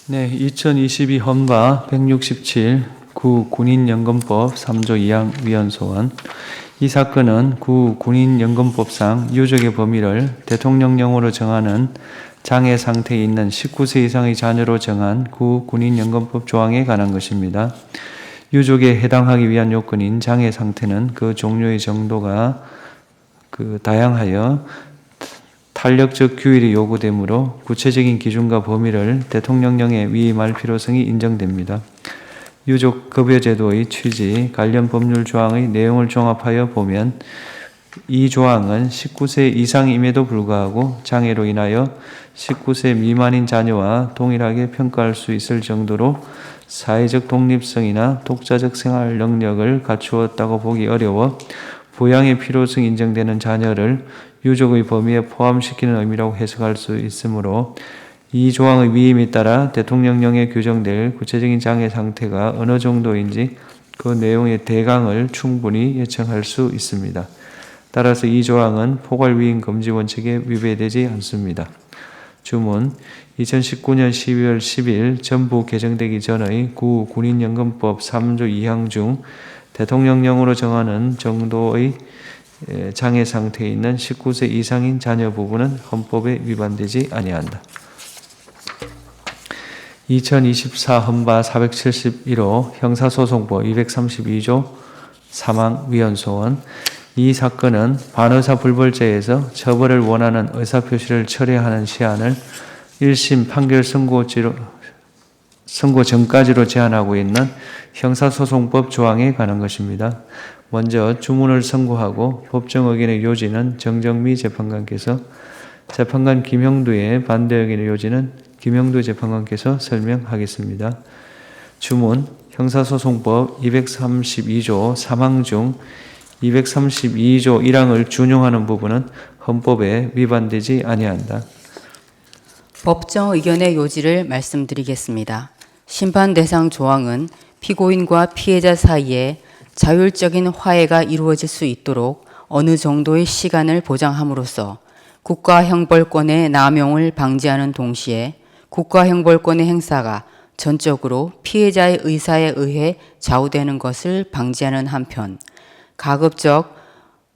네, 2022 헌바 167 구 군인연금법 3조 2항 위헌소원. 이 사건은 구 군인연금법상 유족의 범위를 대통령령으로 정하는 장애 상태에 있는 19세 이상의 자녀로 정한 구 군인연금법 조항에 관한 것입니다. 유족에 해당하기 위한 요건인 장애 상태는 그 종류의 정도가 다양하여 탄력적 규율이 요구되므로 구체적인 기준과 범위를 대통령령에 위임할 필요성이 인정됩니다. 유족 급여제도의 취지, 관련 법률 조항의 내용을 종합하여 보면 이 조항은 19세 이상임에도 불구하고 장애로 인하여 19세 미만인 자녀와 동일하게 평가할 수 있을 정도로 사회적 독립성이나 독자적 생활 능력을 갖추었다고 보기 어려워 부양의 필요성이 인정되는 자녀를 유족의 범위에 포함시키는 의미라고 해석할 수 있으므로 이 조항의 위임에 따라 대통령령에 규정될 구체적인 장애 상태가 어느 정도인지 그 내용의 대강을 충분히 예측할 수 있습니다. 따라서 이 조항은 포괄위임 금지 원칙에 위배되지 않습니다. 주문 2019년 12월 10일 전부 개정되기 전의 구 군인연금법 3조 2항 중 대통령령으로 정하는 정도의 장애 상태에 있는 19세 이상인 자녀 부분은 헌법에 위반되지 아니한다. 2024 헌바 471호 형사소송법 232조 사망 위헌소원. 이 사건은 반의사 불벌죄에서 처벌을 원하는 의사표시를 철회하는 시한을 1심 판결 선고 전까지로 제한하고 있는 형사소송법 조항에 관한 것입니다. 먼저 주문을 선고하고 법정 의견의 요지는 정정미 재판관께서, 재판관 김형두의 반대 의견의 요지는 김형두 재판관께서 설명하겠습니다. 주문, 형사소송법 232조 3항 중 232조 1항을 준용하는 부분은 헌법에 위반되지 아니한다. 법정 의견의 요지를 말씀드리겠습니다. 심판 대상 조항은 피고인과 피해자 사이에 자율적인 화해가 이루어질 수 있도록 어느 정도의 시간을 보장함으로써 국가형벌권의 남용을 방지하는 동시에 국가형벌권의 행사가 전적으로 피해자의 의사에 의해 좌우되는 것을 방지하는 한편 가급적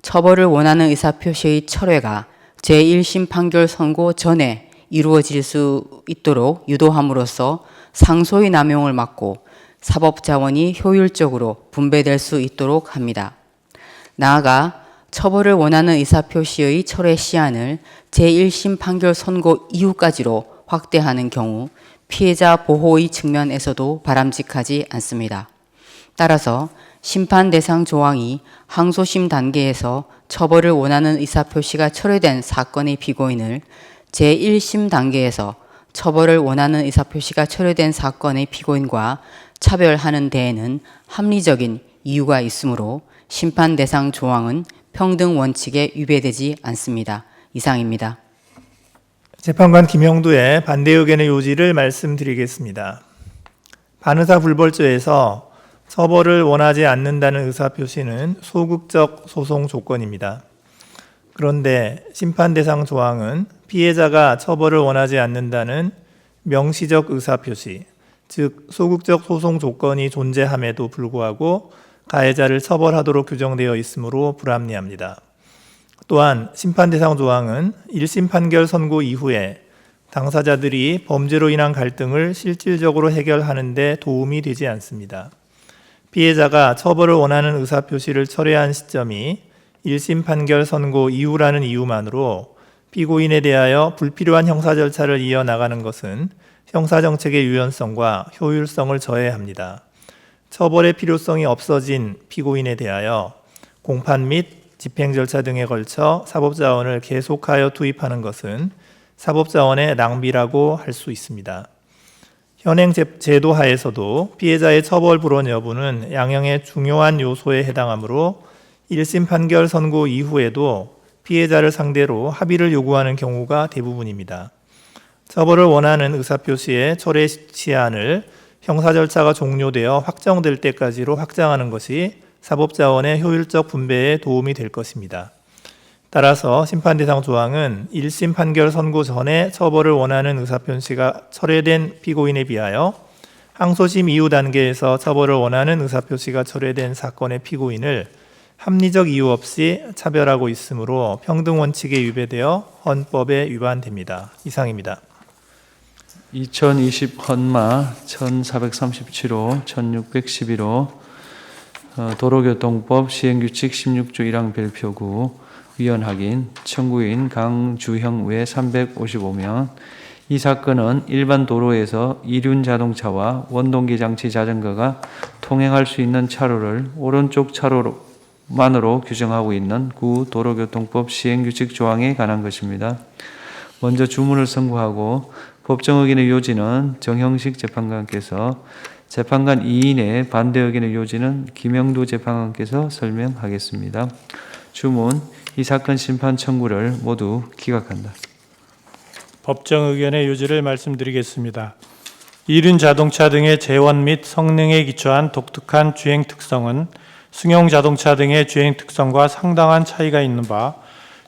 처벌을 원하는 의사표시의 철회가 제1심 판결 선고 전에 이루어질 수 있도록 유도함으로써 상소의 남용을 막고 사법자원이 효율적으로 분배될 수 있도록 합니다. 나아가 처벌을 원하는 의사표시의 철회 시한을 제1심 판결 선고 이후까지로 확대하는 경우 피해자 보호의 측면에서도 바람직하지 않습니다. 따라서 심판 대상 조항이 항소심 단계에서 처벌을 원하는 의사표시가 철회된 사건의 피고인을 제1심 단계에서 처벌을 원하는 의사표시가 철회된 사건의 피고인과 차별하는 데에는 합리적인 이유가 있으므로 심판 대상 조항은 평등 원칙에 위배되지 않습니다. 이상입니다. 재판관 김영두의 반대 의견의 요지를 말씀드리겠습니다. 반의사 불벌죄에서 처벌을 원하지 않는다는 의사표시는 소극적 소송 조건입니다. 그런데 심판 대상 조항은 피해자가 처벌을 원하지 않는다는 명시적 의사표시, 즉 소극적 소송 조건이 존재함에도 불구하고 가해자를 처벌하도록 규정되어 있으므로 불합리합니다. 또한 심판 대상 조항은 1심 판결 선고 이후에 당사자들이 범죄로 인한 갈등을 실질적으로 해결하는 데 도움이 되지 않습니다. 피해자가 처벌을 원하는 의사표시를 철회한 시점이 1심 판결 선고 이후라는 이유만으로 피고인에 대하여 불필요한 형사 절차를 이어나가는 것은 형사정책의 유연성과 효율성을 저해합니다. 처벌의 필요성이 없어진 피고인에 대하여 공판 및 집행 절차 등에 걸쳐 사법자원을 계속하여 투입하는 것은 사법자원의 낭비라고 할 수 있습니다. 현행 제도 하에서도 피해자의 처벌 불원 여부는 양형의 중요한 요소에 해당하므로 1심 판결 선고 이후에도 피해자를 상대로 합의를 요구하는 경우가 대부분입니다. 처벌을 원하는 의사표시의 철회 시한을 형사 절차가 종료되어 확정될 때까지로 확장하는 것이 사법자원의 효율적 분배에 도움이 될 것입니다. 따라서 심판 대상 조항은 1심 판결 선고 전에 처벌을 원하는 의사표시가 철회된 피고인에 비하여 항소심 이후 단계에서 처벌을 원하는 의사표시가 철회된 사건의 피고인을 합리적 이유 없이 차별하고 있으므로 평등 원칙에 위배되어 헌법에 위반됩니다. 이상입니다. 2020 헌마 1437호 1611호 도로교통법 시행규칙 16조 1항 별표구 위헌 확인 청구인 강주형 외 355명. 이 사건은 일반 도로에서 이륜 자동차와 원동기 장치 자전거가 통행할 수 있는 차로를 오른쪽 차로만으로 규정하고 있는 구 도로교통법 시행규칙 조항에 관한 것입니다. 먼저 주문을 선고하고 법정 의견의 요지는 정형식 재판관께서, 재판관 2인의 반대 의견의 요지는 김영두 재판관께서 설명하겠습니다. 주문, 이 사건 심판 청구를 모두 기각한다. 법정 의견의 요지를 말씀드리겠습니다. 이륜 자동차 등의 재원 및 성능에 기초한 독특한 주행 특성은 승용 자동차 등의 주행 특성과 상당한 차이가 있는 바,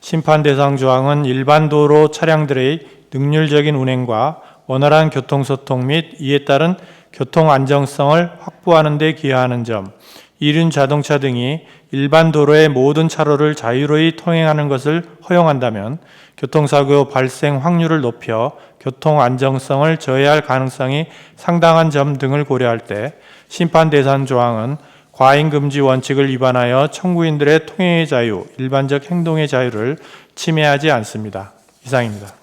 심판 대상 조항은 일반 도로 차량들의 능률적인 운행과 원활한 교통소통 및 이에 따른 교통 안정성을 확보하는 데 기여하는 점, 이륜 자동차 등이 일반 도로의 모든 차로를 자유로이 통행하는 것을 허용한다면 교통사고 발생 확률을 높여 교통 안정성을 저해할 가능성이 상당한 점 등을 고려할 때 심판 대상 조항은 과잉금지 원칙을 위반하여 청구인들의 통행의 자유, 일반적 행동의 자유를 침해하지 않습니다. 이상입니다.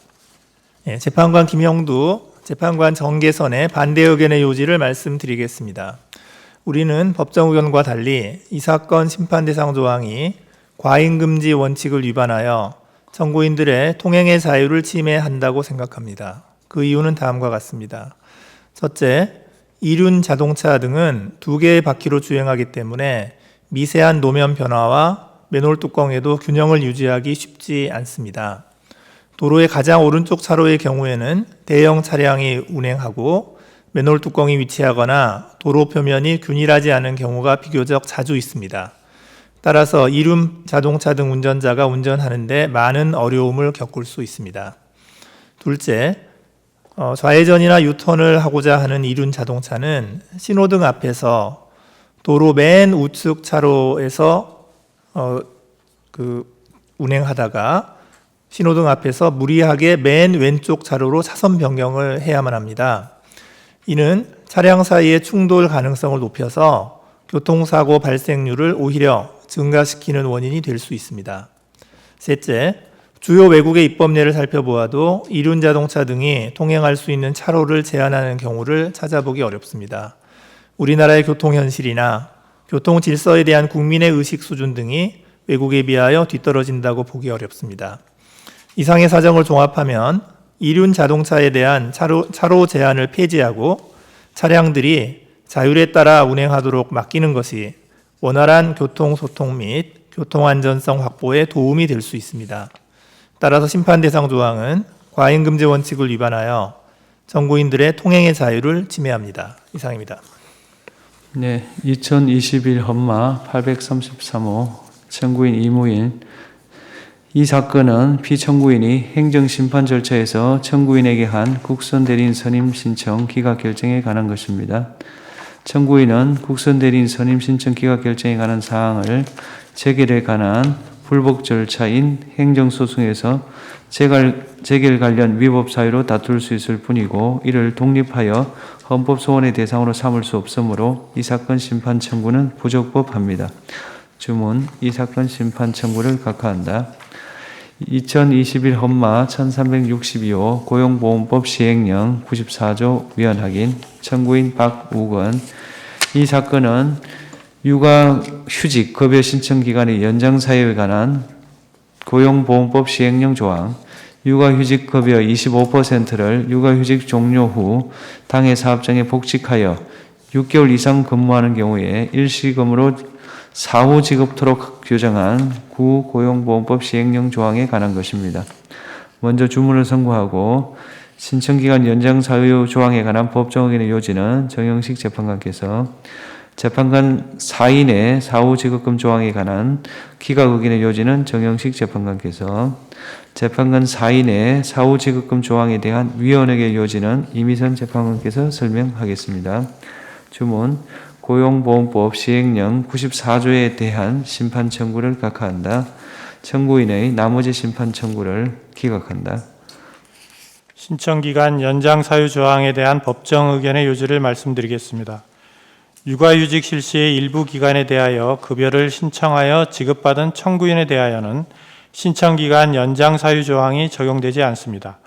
재판관 김영두, 재판관 정계선의 반대 의견의 요지를 말씀드리겠습니다. 우리는 법정 의견과 달리 이 사건 심판 대상 조항이 과잉금지 원칙을 위반하여 청구인들의 통행의 자유를 침해한다고 생각합니다. 그 이유는 다음과 같습니다. 첫째, 이륜 자동차 등은 2개의 바퀴로 주행하기 때문에 미세한 노면 변화와 맨홀 뚜껑에도 균형을 유지하기 쉽지 않습니다. 도로의 가장 오른쪽 차로의 경우에는 대형 차량이 운행하고 맨홀 뚜껑이 위치하거나 도로 표면이 균일하지 않은 경우가 비교적 자주 있습니다. 따라서 이륜 자동차 등 운전자가 운전하는데 많은 어려움을 겪을 수 있습니다. 둘째, 좌회전이나 유턴을 하고자 하는 이륜 자동차는 신호등 앞에서 도로 맨 우측 차로에서 운행하다가 신호등 앞에서 무리하게 맨 왼쪽 차로로 차선 변경을 해야만 합니다. 이는 차량 사이의 충돌 가능성을 높여서 교통사고 발생률을 오히려 증가시키는 원인이 될 수 있습니다. 셋째, 주요 외국의 입법례를 살펴보아도 이륜 자동차 등이 통행할 수 있는 차로를 제한하는 경우를 찾아보기 어렵습니다. 우리나라의 교통 현실이나 교통 질서에 대한 국민의 의식 수준 등이 외국에 비하여 뒤떨어진다고 보기 어렵습니다. 이상의 사정을 종합하면 이륜 자동차에 대한 차로 제한을 폐지하고 차량들이 자율에 따라 운행하도록 맡기는 것이 원활한 교통소통 및 교통안전성 확보에 도움이 될 수 있습니다. 따라서 심판 대상 조항은 과잉금지 원칙을 위반하여 정부인들의 통행의 자유를 침해합니다. 이상입니다. 네, 2021 헌마 833호 청구인 이무인. 이 사건은 피청구인이 행정심판 절차에서 청구인에게 한 국선 대리인 선임 신청 기각 결정에 관한 것입니다. 청구인은 국선 대리인 선임 신청 기각 결정에 관한 사항을 재결에 관한 불복 절차인 행정소송에서 재결 관련 위법 사유로 다툴 수 있을 뿐이고 이를 독립하여 헌법소원의 대상으로 삼을 수 없으므로 이 사건 심판 청구는 부적법합니다. 주문, 이 사건 심판 청구를 각하한다. 2021 헌마 1362호 고용보험법 시행령 94조 위헌 확인. 청구인 박우건. 이 사건은 육아휴직 급여 신청 기간의 연장 사유에 관한 고용보험법 시행령 조항, 육아휴직 급여 25%를 육아휴직 종료 후 당해 사업장에 복직하여 6개월 이상 근무하는 경우에 일시금으로 사후 지급토록 규정한 구고용보험법 시행령 조항에 관한 것입니다. 먼저 주문을 선고하고 신청기간 연장 사유 조항에 관한 법정 의견의 요지는 정영식 재판관께서, 재판관 사인의 사후 지급금 조항에 관한 기각 의견의 요지는 정영식 재판관께서, 재판관 사인의 사후 지급금 조항에 대한 위헌 의견의 요지는 이미선 재판관께서 설명하겠습니다. 주문, 고용보험법 시행령 94조에 대한 심판 청구를 각하한다. 청구인의 나머지 심판 청구를 기각한다. 신청기간 연장 사유 조항에 대한 법정 의견의 요지를 말씀드리겠습니다. 육아휴직 실시의 일부 기간에 대하여 급여를 신청하여 지급받은 청구인에 대하여는 신청기간 연장 사유 조항이 적용되지 않습니다.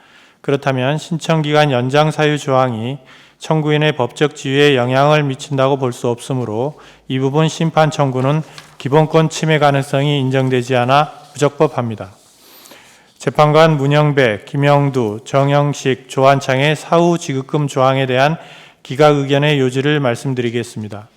그렇다면 신청기간 연장 사유 조항이 청구인의 법적 지위에 영향을 미친다고 볼 수 없으므로 이 부분 심판 청구는 기본권 침해 가능성이 인정되지 않아 부적법합니다. 재판관 문영배, 김영두, 정영식, 조한창의 사후 지급금 조항에 대한 기각 의견의 요지를 말씀드리겠습니다.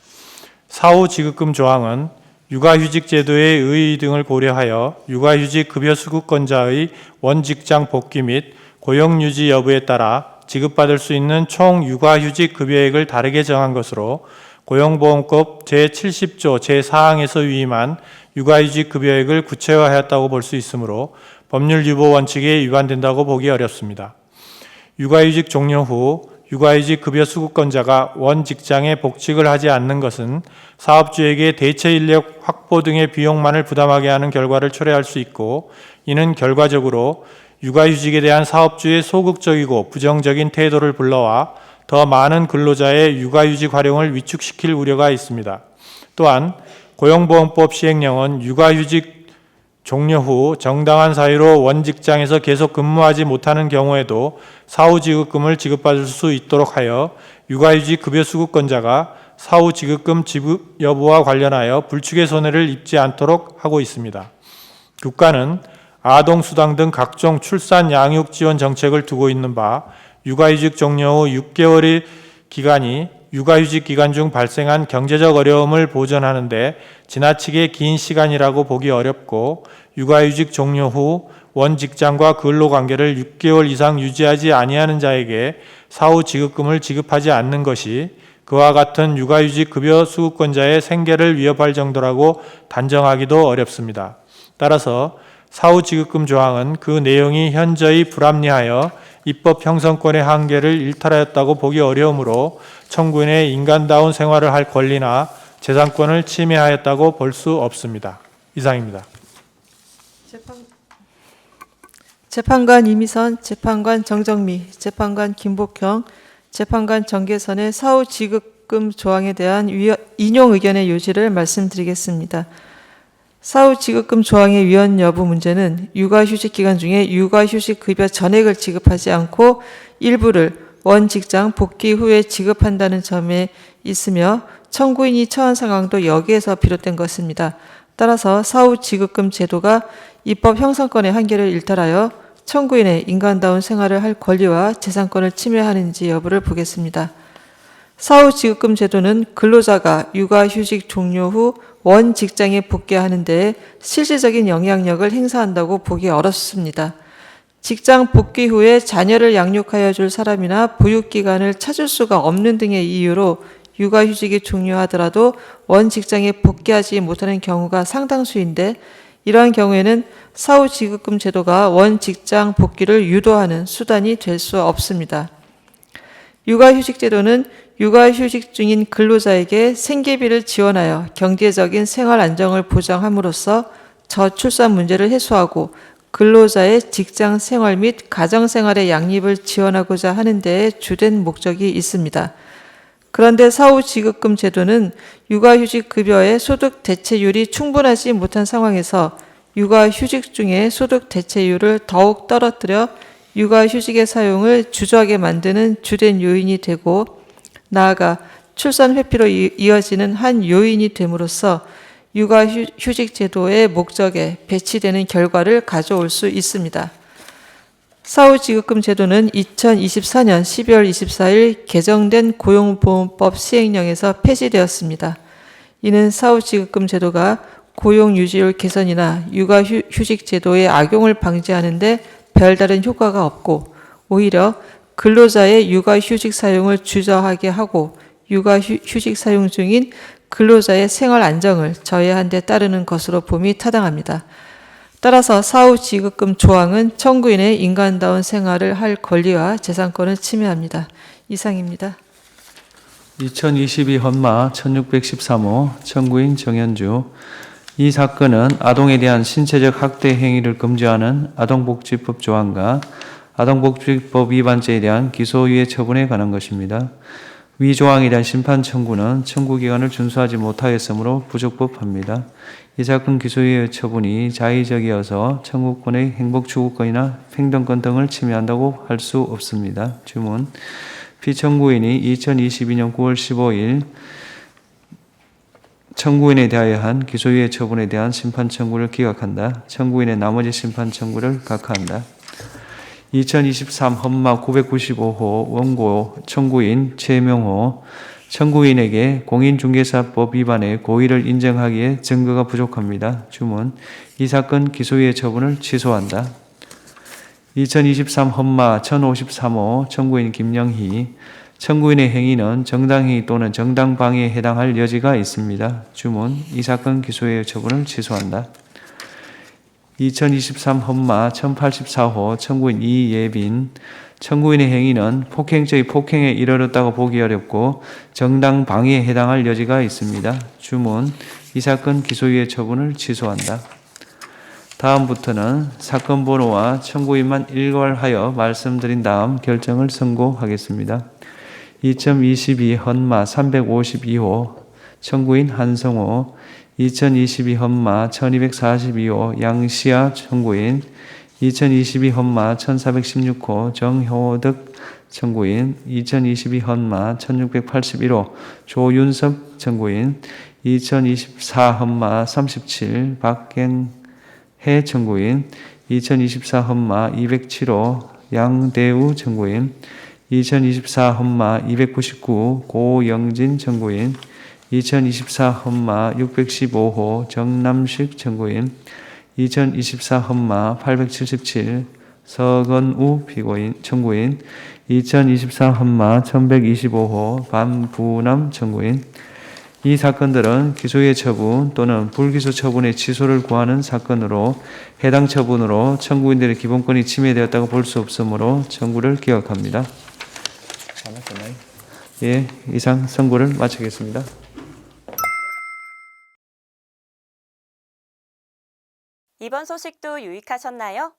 사후 지급금 조항은 육아휴직 제도의 의의 등을 고려하여 육아휴직 급여 수급권자의 원직장 복귀 및 고용유지 여부에 따라 지급받을 수 있는 총 육아휴직 급여액을 다르게 정한 것으로 고용보험법 제70조 제4항에서 위임한 육아휴직 급여액을 구체화하였다고 볼 수 있으므로 법률 유보 원칙에 위반된다고 보기 어렵습니다. 육아휴직 종료 후 육아휴직 급여 수급권자가 원 직장에 복직을 하지 않는 것은 사업주에게 대체 인력 확보 등의 비용만을 부담하게 하는 결과를 초래할 수 있고, 이는 결과적으로 육아휴직에 대한 사업주의 소극적이고 부정적인 태도를 불러와 더 많은 근로자의 육아휴직 활용을 위축시킬 우려가 있습니다. 또한 고용보험법 시행령은 육아휴직 종료 후 정당한 사유로 원직장에서 계속 근무하지 못하는 경우에도 사후지급금을 지급받을 수 있도록 하여 육아휴직 급여 수급권자가 사후지급금 지급 여부와 관련하여 불축의 손해를 입지 않도록 하고 있습니다. 국가는 아동수당 등 각종 출산 양육 지원 정책을 두고 있는 바 육아휴직 종료 후 6개월의 기간이 육아휴직 기간 중 발생한 경제적 어려움을 보전하는 데 지나치게 긴 시간이라고 보기 어렵고 육아휴직 종료 후 원 직장과 근로관계를 6개월 이상 유지하지 아니하는 자에게 사후 지급금을 지급하지 않는 것이 그와 같은 육아휴직 급여 수급권자의 생계를 위협할 정도라고 단정하기도 어렵습니다. 따라서 사후 지급금 조항은 그 내용이 현저히 불합리하여 입법 형성권의 한계를 일탈하였다고 보기 어려우므로 청구인의 인간다운 생활을 할 권리나 재산권을 침해하였다고 볼 수 없습니다. 이상입니다. 재판관 이미선, 재판관 정정미, 재판관 김복형, 재판관 정계선의 사후 지급금 조항에 대한 인용 의견의 요지를 말씀드리겠습니다. 사후 지급금 조항의 위헌 여부 문제는 육아휴직 기간 중에 육아휴직 급여 전액을 지급하지 않고 일부를 원 직장 복귀 후에 지급한다는 점에 있으며 청구인이 처한 상황도 여기에서 비롯된 것입니다. 따라서 사후 지급금 제도가 입법 형성권의 한계를 일탈하여 청구인의 인간다운 생활을 할 권리와 재산권을 침해하는지 여부를 보겠습니다. 사후 지급금 제도는 근로자가 육아휴직 종료 후 원 직장에 복귀하는 데 실질적인 영향력을 행사한다고 보기 어렵습니다. 직장 복귀 후에 자녀를 양육하여 줄 사람이나 보육기관을 찾을 수가 없는 등의 이유로 육아휴직이 종료하더라도 원 직장에 복귀하지 못하는 경우가 상당수인데 이러한 경우에는 사후 지급금 제도가 원 직장 복귀를 유도하는 수단이 될 수 없습니다. 육아휴직 제도는 육아휴직 중인 근로자에게 생계비를 지원하여 경제적인 생활 안정을 보장함으로써 저출산 문제를 해소하고 근로자의 직장 생활 및 가정 생활의 양립을 지원하고자 하는 데에 주된 목적이 있습니다. 그런데 사후 지급금 제도는 육아휴직 급여의 소득 대체율이 충분하지 못한 상황에서 육아휴직 중에 소득 대체율을 더욱 떨어뜨려 육아휴직의 사용을 주저하게 만드는 주된 요인이 되고 나아가 출산 회피로 이어지는 한 요인이 됨으로써 육아휴직 제도의 목적에 배치되는 결과를 가져올 수 있습니다. 사후 지급금 제도는 2024년 12월 24일 개정된 고용보험법 시행령에서 폐지되었습니다. 이는 사후 지급금 제도가 고용 유지율 개선이나 육아휴직 제도의 악용을 방지하는 데 별다른 효과가 없고 오히려 근로자의 육아휴직 사용을 주저하게 하고 육아휴직 사용 중인 근로자의 생활 안정을 저해한 데 따르는 것으로 봄이 타당합니다. 따라서 사후 지급금 조항은 청구인의 인간다운 생활을 할 권리와 재산권을 침해합니다. 이상입니다. 2022 헌마 1613호 청구인 정현주. 이 사건은 아동에 대한 신체적 학대 행위를 금지하는 아동복지법 조항과 아동복지법 위반죄에 대한 기소유예 처분에 관한 것입니다. 위 조항에 대한 심판 청구는 청구기간을 준수하지 못하였으므로 부적법합니다. 이 사건 기소유예 처분이 자의적이어서 청구권의 행복추구권이나 팽등권 등을 침해한다고 할 수 없습니다. 주문. 피청구인이 2022년 9월 15일 청구인에 대하여 한 기소유예 처분에 대한 심판 청구를 기각한다. 청구인의 나머지 심판 청구를 각하한다. 2023 헌마 995호 원고 청구인 최명호. 청구인에게 공인중개사법 위반의 고의를 인정하기에 증거가 부족합니다. 주문. 이 사건 기소유예 처분을 취소한다. 2023 헌마 1053호 청구인 김영희. 청구인의 행위는 정당행위 또는 정당방해에 해당할 여지가 있습니다. 주문. 이 사건 기소유예 처분을 취소한다. 2023 헌마 1084호 청구인 이예빈. 청구인의 행위는 폭행죄의 폭행에 이르렀다고 보기 어렵고 정당방해에 해당할 여지가 있습니다. 주문. 이 사건 기소유예 처분을 취소한다. 다음부터는 사건 번호와 청구인만 일괄하여 말씀드린 다음 결정을 선고하겠습니다. 2022 헌마 352호 청구인 한성호. 2022 헌마 1242호 양시아 청구인. 2022 헌마 1416호 정효득 청구인. 2022 헌마 1681호 조윤석 청구인. 2024 헌마 37 박경혜 청구인. 2024 헌마 207호 양대우 청구인. 2024 헌마 299 고영진 청구인, 2024 헌마 615호 정남식 청구인, 2024 헌마 877 서건우 피고인 청구인, 2024 헌마 1125호 반부남 청구인. 이 사건들은 기소유예 처분 또는 불기소 처분의 취소를 구하는 사건으로 해당 처분으로 청구인들의 기본권이 침해되었다고 볼 수 없으므로 청구를 기각합니다. 예, 이상 선고를 마치겠습니다. 이번 소식도 유익하셨나요?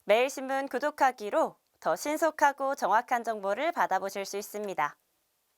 매일신문 구독하기로 더 신속하고 정확한 정보를 받아보실 수 있습니다.